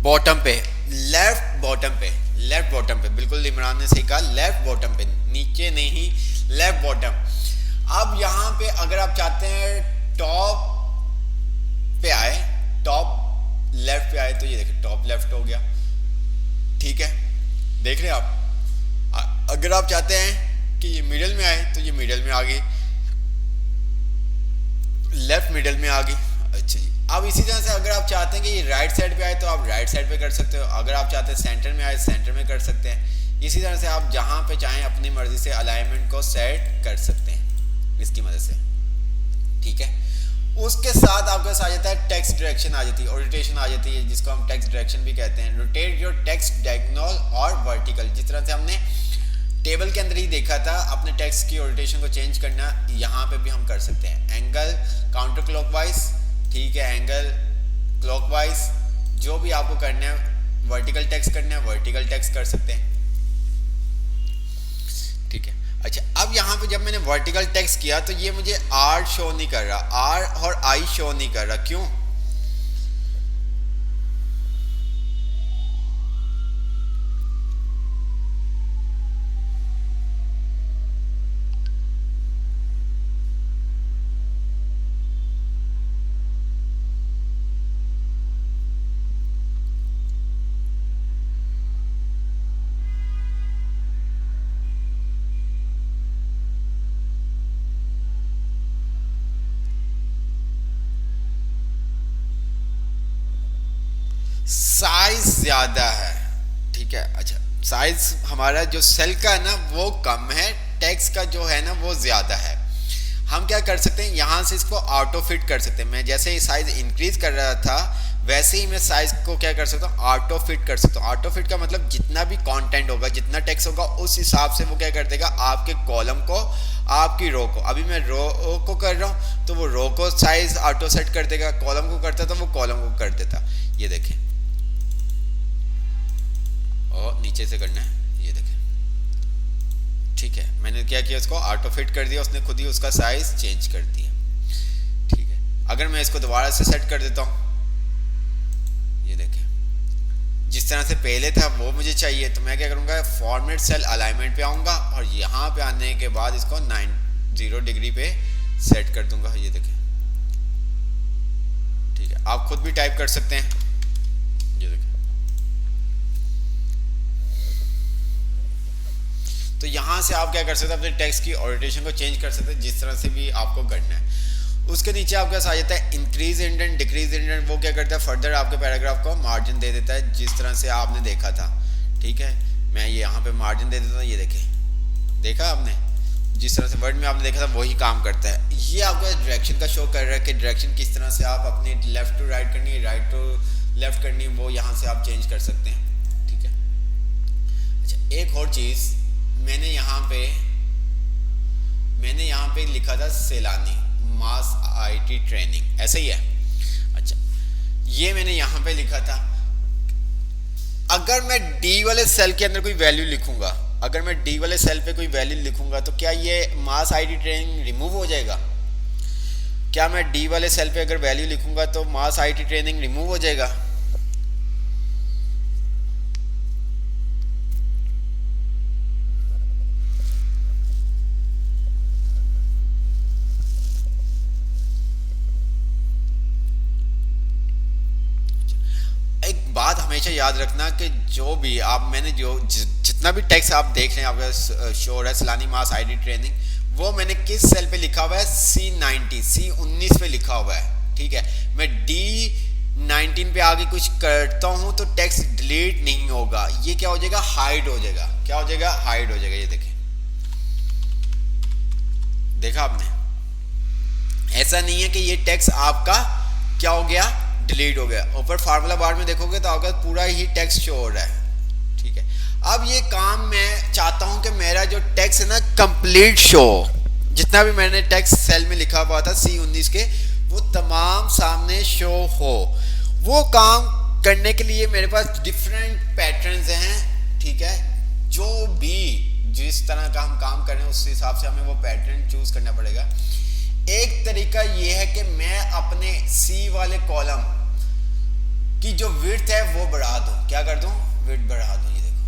बॉटम पे, लेफ्ट बॉटम पे, लेफ्ट बॉटम पे, बिल्कुल इमरान ने सही कहा, लेफ्ट बॉटम पे, नीचे नहीं, लेफ्ट बॉटम। अब यहाँ पे अगर आप चाहते हैं टॉप पे आए, टॉप लेफ्ट पे आए, तो ये देखिए टॉप लेफ्ट हो गया। ठीक है, देख रहे हैं आप। अगर आप चाहते हैं कि ये मिडल में आए तो ये मिडल में आ गई, लेफ्ट मिडल में आ गई। अच्छा जी, अब इसी तरह से अगर आप चाहते हैं कि ये राइट साइड पे आए तो आप राइट साइड पे कर सकते हो, अगर आप चाहते हैं सेंटर में आए सेंटर में कर सकते हैं। इसी तरह से आप जहां पे चाहें अपनी मर्जी से अलाइनमेंट को सेट कर सकते हैं इसकी मदद से। ठीक है, उसके साथ आपके पास आ जाता है टेक्स्ट डायरेक्शन आ जाती है, ओरिएंटेशन आ जाती है, जिसको हम टेक्स्ट डायरेक्शन भी कहते हैं। रोटेट योर टेक्स्ट डायगोनल और वर्टिकल, जिस तरह से हमने टेबल के अंदर ही देखा था अपने टेक्स्ट की ओरिएंटेशन को चेंज करना, यहाँ पे भी हम कर सकते हैं। एंगल काउंटर क्लॉकवाइज, ठीक है, एंगल क्लॉकवाइज, जो भी आपको करना है। वर्टिकल टेक्स्ट करना है, वर्टिकल टेक्स्ट कर सकते हैं, ठीक है। अच्छा, अब यहाँ पे जब मैंने वर्टिकल टेक्स्ट किया तो ये मुझे आर शो नहीं कर रहा, आर और आई शो नहीं कर रहा, क्यों? साइज ज्यादा है, ठीक है। अच्छा, साइज हमारा जो सेल का है ना वो कम है, टेक्स्ट का जो है ना वो ज्यादा है। हम क्या कर सकते हैं, यहाँ से इसको ऑटो फिट कर सकते हैं। मैं जैसे ही साइज इंक्रीज कर रहा था वैसे ही मैं साइज को क्या कर सकता हूँ, ऑटो फिट कर सकता हूँ। ऑटो फिट का मतलब जितना भी कंटेंट होगा, जितना टेक्स्ट होगा, उस हिसाब से वो क्या कर देगा, आपके कॉलम को, आपकी रो को। अभी मैं रो को कर रहा हूँ तो वो रो को साइज ऑटो सेट कर देगा, कॉलम को करता तो वो कॉलम को कर देता। ये देखें, और नीचे से करना है, ये देखें, ठीक है। मैंने क्या किया, उसको ऑटो फिट कर दिया, उसने खुद ही उसका साइज चेंज कर दिया, ठीक है। अगर मैं इसको दोबारा से सेट कर देता हूँ, ये देखें, जिस तरह से पहले था वो मुझे चाहिए, तो मैं क्या करूँगा, फॉर्मेट सेल अलाइनमेंट पे आऊँगा और यहाँ पे आने के बाद इसको 90 डिग्री पे सेट कर दूंगा, ये देखें, ठीक है। आप खुद भी टाइप कर सकते हैं, ये देखें। तो यहाँ से आप क्या कर सकते हैं, अपने टेक्स्ट की ओरिएंटेशन को चेंज कर सकते हैं, जिस तरह से भी आपको करना है। उसके नीचे आपके पास आ जाता है इंक्रीज इंडेंट, डिक्रीज इंडेंट। वो क्या करता है, फर्दर आपके पैराग्राफ को मार्जिन दे देता है, जिस तरह से आपने देखा था, ठीक है। मैं ये यहाँ पे मार्जिन दे देता हूँ, ये देखें, देखा आपने, जिस तरह से वर्ड में आपने देखा था वही काम करता है। ये आपको डायरेक्शन का शो कर रहा है कि डायरेक्शन किस तरह से आप अपनी लेफ्ट टू राइट करनी है, राइट टू लेफ्ट करनी है, वो यहाँ से आप चेंज कर सकते हैं, ठीक है। अच्छा, एक और चीज़, मैंने यहाँ पे लिखा था सैलानी मास आईटी ट्रेनिंग, ऐसा ही है। अच्छा, ये मैंने यहाँ पे लिखा था। अगर मैं डी वाले सेल के अंदर कोई वैल्यू लिखूंगा, अगर मैं डी वाले सेल पे कोई वैल्यू लिखूंगा तो क्या ये मास आईटी ट्रेनिंग रिमूव हो जाएगा? क्या मैं डी वाले सेल पे अगर वैल्यू लिखूंगा तो मास आईटी ट्रेनिंग रिमूव हो जाएगा? बात हमेशा याद रखना कि जो भी आप, मैंने जितना भी टेक्स्ट आप देख रहे हैं आपका शो हो रहा है सैलानी मास आईटी ट्रेनिंग, वो मैंने किस सेल पे लिखा हुआ है, C90 C19 पे लिखा हुआ है, ठीक है। मैं D19 पे आगे कुछ करता हूँ तो टेक्स्ट डिलीट नहीं होगा, ये क्या हो जाएगा, हाइड हो जाएगा। क्या हो जाएगा, हाइड हो जाएगा। ये देखें, देखा आपने, ऐसा नहीं है कि ये टेक्स्ट आपका क्या हो गया, डिलीट हो गया। ऊपर फार्मूला बार में देखोगे तो आपका पूरा ही टेक्स्ट शो हो रहा है, ठीक है। अब ये काम मैं चाहता हूं कि मेरा जो टेक्स्ट है ना कंप्लीट शो, जितना भी मैंने टेक्स्ट सेल में लिखा हुआ था C19 के, वो तमाम सामने शो हो। वो काम करने के लिए मेरे पास डिफरेंट पैटर्न्स हैं, ठीक है। जो भी जिस तरह का हम काम कर रहे हैं उस हिसाब से हमें वो पैटर्न चूज करना पड़ेगा। एक तरीका ये है कि मैं अपने C वाले कॉलम की जो विड्थ है वो बढ़ा दूं। क्या कर दूं, विड्थ बढ़ा दूं। ये देखो,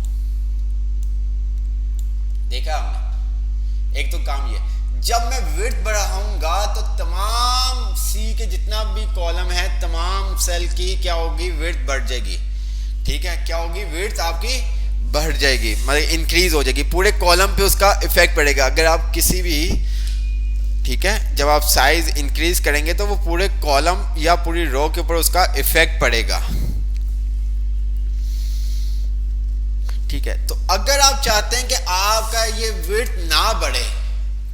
देखा हमने, एक तो काम ये, जब मैं विड्थ बढ़ाऊंगा तो तमाम C के जितना भी कॉलम है, तमाम सेल की क्या होगी, विड्थ बढ़ जाएगी, ठीक है। क्या होगी, विड्थ आपकी बढ़ जाएगी, मतलब इंक्रीज हो जाएगी, पूरे कॉलम पे उसका इफेक्ट पड़ेगा। अगर आप किसी भी, ठीक है, जब आप साइज इंक्रीज करेंगे तो वो पूरे कॉलम या पूरी रो के ऊपर उसका इफेक्ट पड़ेगा, ठीक है। तो अगर आप चाहते हैं कि आपका ये विड्थ ना बढ़े,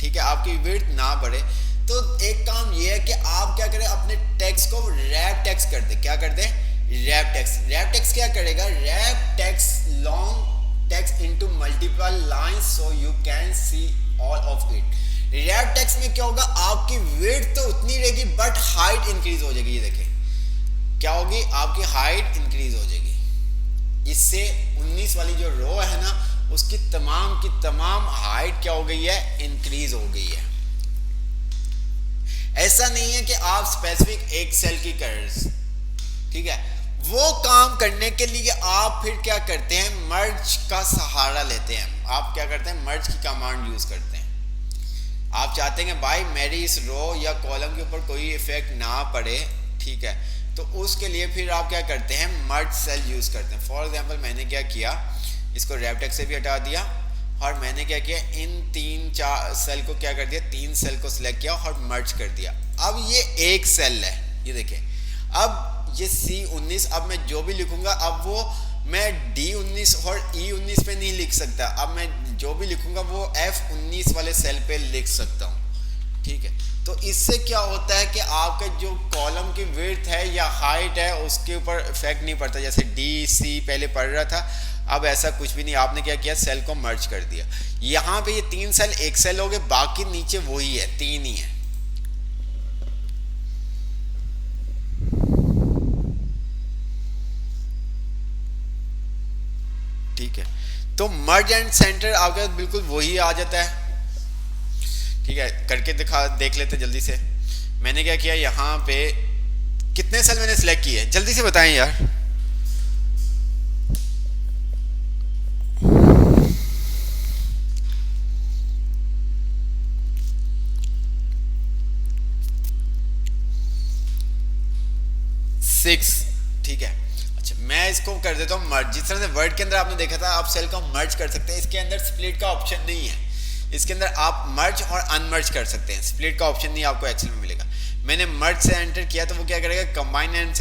ठीक है, आपकी विड्थ ना बढ़े, तो एक काम ये है कि आप क्या करें, अपने टेक्स्ट को रैप टेक्स्ट कर दे। क्या कर दे? Wrap text. रैप टेक्स्ट क्या करेगा? Wrap text long text into multiple lines so you can see all of it. Wrap text में क्या होगा, आपकी विड्थ तो उतनी रहेगी बट हाइट इंक्रीज हो जाएगी। ये देखें क्या होगी, आपकी हाइट इंक्रीज हो जाएगी। इससे 19 वाली जो रो है ना, उसकी तमाम की तमाम हाइट क्या हो गई है, इंक्रीज हो गई है। ऐसा नहीं है कि आप स्पेसिफिक एक सेल की कर, ठीक है, वो काम करने के लिए आप फिर क्या करते हैं, मर्ज का सहारा लेते हैं। आप क्या करते हैं, मर्ज की कमांड यूज करते हैं। आप चाहते हैं कि भाई मेरी इस रो या कॉलम के ऊपर कोई इफेक्ट ना पड़े, ठीक है, तो उसके लिए फिर आप क्या करते हैं, मर्ज सेल यूज करते हैं। फॉर एग्जांपल मैंने क्या किया, इसको रैपटेक्स से भी हटा दिया और मैंने क्या किया, इन 3-4 सेल को क्या कर दिया, 3 सेल को सिलेक्ट किया और मर्ज कर दिया। अब ये एक सेल है, ये देखिए। अब ये C19, अब मैं जो भी लिखूंगा, अब वो मैं D19 और E19 पे नहीं लिख सकता। अब मैं जो भी लिखूंगा वो F19 वाले सेल पे लिख सकता हूँ, ठीक है। तो इससे क्या होता है कि आपका जो कॉलम की विड्थ है या हाइट है उसके ऊपर इफेक्ट नहीं पड़ता। जैसे DC पहले पढ़ रहा था, अब ऐसा कुछ भी नहीं। आपने क्या किया, सेल को मर्ज कर दिया। यहाँ पे ये 3 सेल एक सेल हो गए, बाकी नीचे वही है, 3 ही है। ठीक है, तो मर्ज एंड सेंटर आपके बिल्कुल वही आ जाता है। ठीक है, करके देख लेते जल्दी से। मैंने क्या किया, यहाँ पे कितने सेल मैंने सिलेक्ट किए, जल्दी से बताएं यार। सिक्स, ठीक है। अच्छा, मैं इसको कर देता हूँ मर्ज। जिस तरह से वर्ड के अंदर आपने देखा था आप सेल को मर्ज कर सकते हैं, इसके अंदर स्प्लिट का ऑप्शन नहीं है। इसके अंदर आप मर्ज और अनमर्ज कर सकते हैं, स्प्लिट का ऑप्शन नहीं आपको एक्सेल में मिलेगा। मैंने मर्ज से एंटर किया तो वो क्या करेगा, कंबाइन एंड,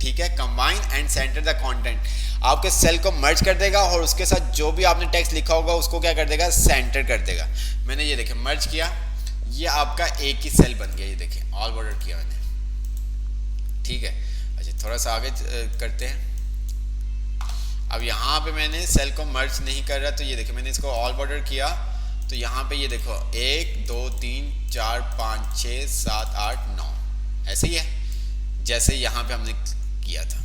ठीक है, combine and centre the content. आपके सेल को मर्ज कर देगा और उसके साथ जो भी आपने टेक्स्ट लिखा होगा उसको क्या कर देगा, सेंटर कर देगा। मैंने ये देखे मर्ज किया, ये आपका एक ही सेल बन गया। ये देखे ऑल बॉर्डर किया मैंने, ठीक है। अच्छा, थोड़ा सा आगे करते हैं। अब यहाँ पे मैंने सेल को मर्ज नहीं कर रहा, तो ये देखिए मैंने इसको ऑल बॉर्डर किया, तो यहाँ पे ये देखो 1 2 3 4 5 6 7 8 9 ऐसे ही है जैसे यहाँ पे हमने किया था।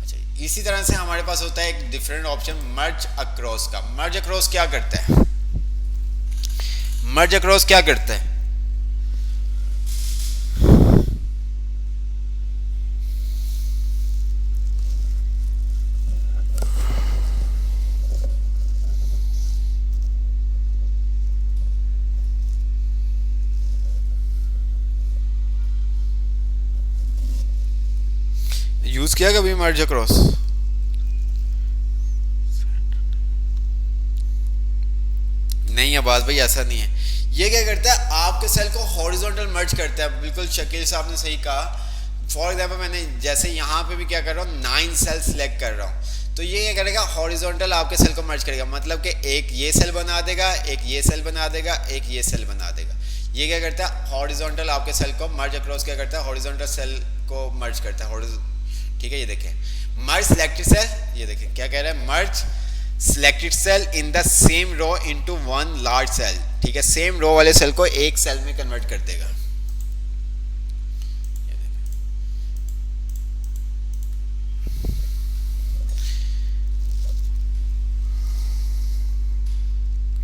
अच्छा, इसी तरह से हमारे पास होता है एक डिफरेंट ऑप्शन मर्ज अक्रॉस का। मर्ज अक्रॉस क्या करता है, मर्ज अक्रॉस क्या करता है, यूज किया कभी मर्ज अक्रॉस? नहीं आबाद भाई, ऐसा नहीं है। ये क्या करता है, आपके सेल को हॉरिजॉन्टल मर्ज करता है। बिल्कुल शकील साहब ने सही कहा। फॉर एग्जाम्पल मैंने जैसे यहाँ पे भी क्या कर रहा हूँ, 9 सेल सिलेक्ट कर रहा हूँ, तो ये क्या करेगा, हॉरिजॉन्टल आपके सेल को मर्ज करेगा। मतलब कि एक ये सेल बना देगा, एक ये सेल बना देगा, एक ये सेल बना देगा। ये क्या करता है, हॉरिजॉन्टल आपके सेल को मर्ज अक्रॉस क्या करता है, हॉरिजॉन्टल सेल को मर्ज करता है। ठीक है, ये देखें मर्ज सिलेक्टेड सेल, ये देखें क्या कह रहा है, merge selected cell in the same row into one large cell. ठीक है, सेम रो वाले सेल को एक सेल में कन्वर्ट कर देगा।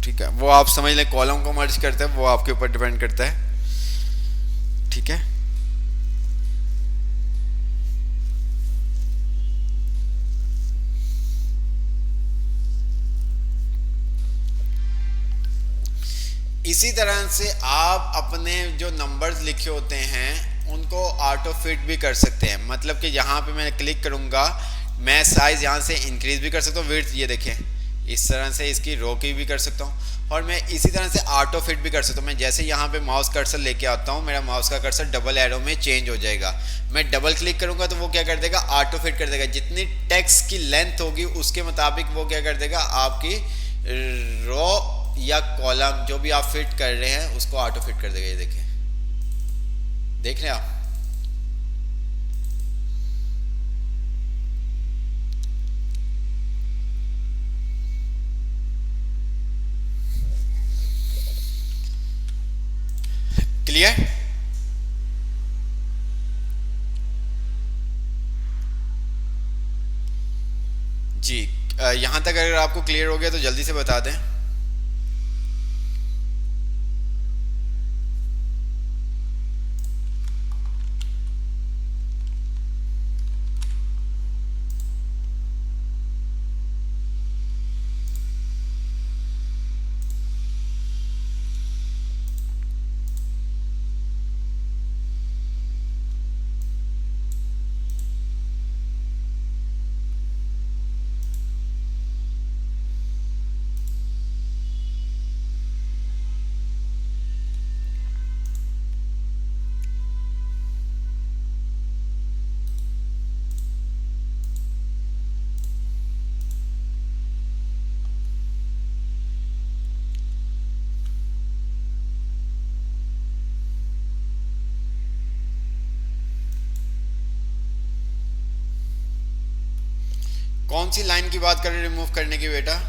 ठीक है, वो आप समझ लें, कॉलम को मर्ज करता है, वो आपके ऊपर डिपेंड करता है। ठीक है, इसी तरह से आप अपने जो नंबर्स लिखे होते हैं उनको ऑटो फिट भी कर सकते हैं। मतलब कि यहाँ पे मैं क्लिक करूँगा, मैं साइज़ यहाँ से इंक्रीज भी कर सकता हूँ, विड्थ ये देखें इस तरह से इसकी रो की भी कर सकता हूँ, और मैं इसी तरह से ऑटो फिट भी कर सकता हूँ। मैं जैसे यहाँ पे माउस कर्सर लेके आता हूँ, मेरा माउस का कर्सर डबल एरो में चेंज हो जाएगा। मैं डबल क्लिक करूँगा तो वो क्या कर देगा, ऑटो फिट कर देगा। जितनी टेक्स्ट की लेंथ होगी उसके मुताबिक वो क्या कर देगा, आपकी रो या कॉलम जो भी आप फिट कर रहे हैं उसको ऑटो फिट कर देगा। ये देखें देख रहे हैं आप? क्लियर? जी। यहाँ तक अगर आपको क्लियर हो गया तो जल्दी से बता दें। कौन सी लाइन की बात कर रहे रिमूव करने की बेटा?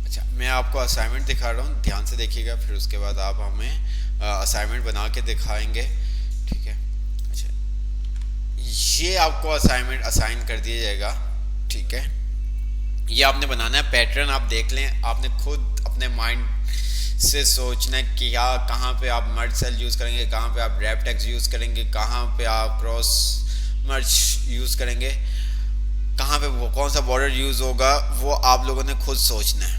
अच्छा, मैं आपको असाइनमेंट दिखा रहा हूँ, ध्यान से देखिएगा, फिर उसके बाद आप हमें असाइनमेंट बना के दिखाएंगे। ठीक है? अच्छा, ये आपको असाइनमेंट असाइन कर दिया जाएगा। ठीक है? ये आपने बनाना है, पैटर्न आप देख लें, आपने खुद अपने माइंड से सोचना है कि क्या कहाँ पे आप मर्ज सेल यूज़ करेंगे, कहाँ पे आप रैप टेक्स्ट यूज़ करेंगे, कहाँ पे आप क्रॉस मर्ज यूज़ करेंगे, कहाँ पे वो कौन सा बॉर्डर यूज़ होगा, वो आप लोगों ने खुद सोचना है।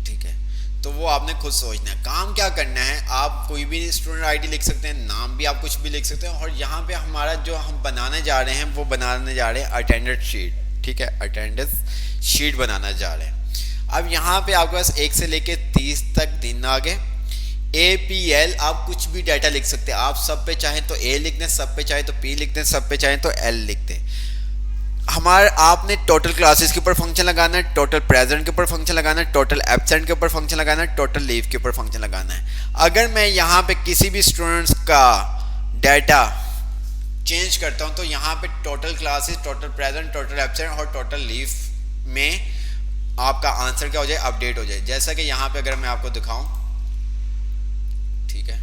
ठीक है? तो वो आपने खुद सोचना है। काम क्या करना है, आप कोई भी स्टूडेंट आईडी लिख सकते हैं, नाम भी आप कुछ भी लिख सकते हैं, और यहाँ पे हमारा जो हम बनाने जा रहे हैं वो बनाने जा रहे हैं अटेंडेंस शीट। ठीक है? अटेंडेंस शीट बनाना जा रहे हैं। अब यहाँ पे आपके पास 1 से लेके 30 तक दिन आ गए। APL आप कुछ भी डाटा लिख सकते हैं, आप सब पे चाहें तो A लिख दें, सब पे चाहे तो P लिख दें, सब पे चाहें तो L लिख दें। हमारे आपने टोटल क्लासेस के ऊपर फंक्शन लगाना है, टोटल प्रेजेंट के ऊपर फंक्शन लगाना है, टोटल एब्सेंट के ऊपर फंक्शन लगाना है, टोटल लीव के ऊपर फंक्शन लगाना है। अगर मैं यहाँ पे किसी भी स्टूडेंट्स का डाटा चेंज करता हूँ तो यहाँ पे total classes, total present, total absent और टोटल लीव में आपका आंसर क्या हो जाए, अपडेट हो जाए। जैसा कि यहाँ पे अगर मैं आपको दिखाऊं, ठीक है,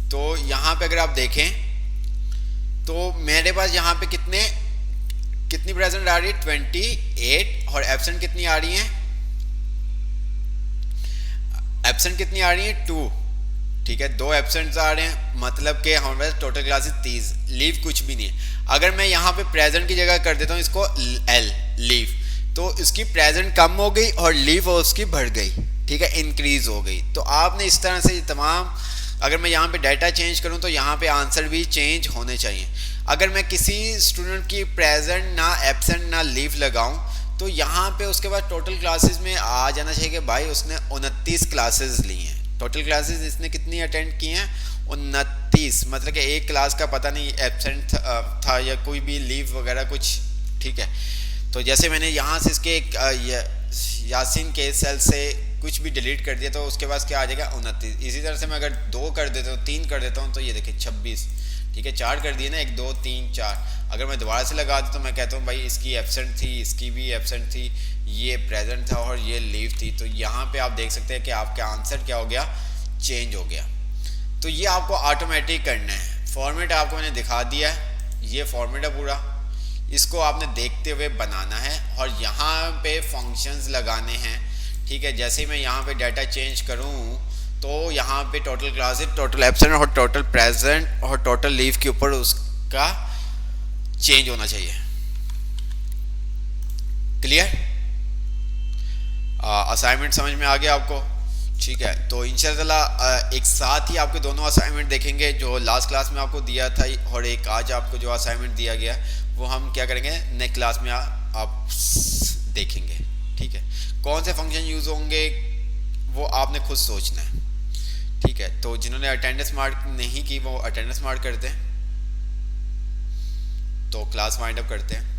तो यहाँ पे अगर आप देखें तो मेरे पास यहाँ पे कितनी प्रेजेंट आ रही है, 28, और एब्सेंट कितनी आ रही है, एब्सेंट कितनी आ रही है, 2। ठीक है? 2 एब्सेंट्स आ रहे हैं, मतलब कि हमारे पास टोटल क्लासेस 30, लीव कुछ भी नहीं है। अगर मैं यहाँ पे प्रेजेंट की जगह कर देता हूँ इसको L लीव, तो इसकी प्रेजेंट कम हो गई और लीव उसकी बढ़ गई। ठीक है? इंक्रीज हो गई। तो आपने इस तरह से तमाम, अगर मैं यहाँ पे डाटा चेंज करूँ तो यहाँ पे आंसर भी चेंज होने चाहिए। अगर मैं किसी स्टूडेंट की प्रेजेंट ना एब्सेंट ना लीव लगाऊं तो यहाँ पे उसके बाद टोटल क्लासेस में आ जाना चाहिए कि भाई उसने 29 क्लासेस ली हैं। टोटल क्लासेस इसने कितनी अटेंड की हैं, 29, मतलब कि एक क्लास का पता नहीं एब्सेंट था या कोई भी लीव वगैरह कुछ। ठीक है, तो जैसे मैंने यहाँ से इसके यासीन के सेल से कुछ भी डिलीट कर दिया तो उसके पास क्या आ जाएगा 29। इसी तरह से मैं अगर 2 कर देता हूँ, 3 कर देता हूँ, तो ये देखिए 26। ठीक है, 4 कर दिए ना, 1 2 3 4। अगर मैं दोबारा से लगा दूँ तो मैं कहता हूँ भाई इसकी एब्सेंट थी, इसकी भी एब्सेंट थी, ये प्रेजेंट था और ये लीव थी। तो यहाँ पे आप देख सकते हैं कि आपका आंसर क्या हो गया, चेंज हो गया। तो ये आपको ऑटोमेटिक करना है। फॉर्मेट आपको मैंने दिखा दिया है, ये फॉर्मेट है पूरा, इसको आपने देखते हुए बनाना है और यहाँ पे फंक्शंस लगाने हैं। ठीक है, जैसे ही मैं यहाँ पे डाटा चेंज करूँ तो यहाँ पे टोटल क्लासेस, टोटल एब्सेंट और टोटल प्रेजेंट और टोटल लीव के ऊपर उसका चेंज होना चाहिए। क्लियर? असाइनमेंट समझ में आ गया आपको? ठीक है, तो इंशाल्लाह एक साथ ही आपके दोनों असाइनमेंट देखेंगे, जो लास्ट क्लास में आपको दिया था और एक आज आपको जो असाइनमेंट दिया गया वो हम क्या करेंगे नेक्स्ट क्लास में आप देखेंगे। ठीक है, कौन से फंक्शन यूज़ होंगे वो आपने खुद सोचना है। ठीक है, तो जिन्होंने अटेंडेंस मार्क नहीं की वो अटेंडेंस मार्क करते हैं। तो क्लास वाइंड अप करते हैं।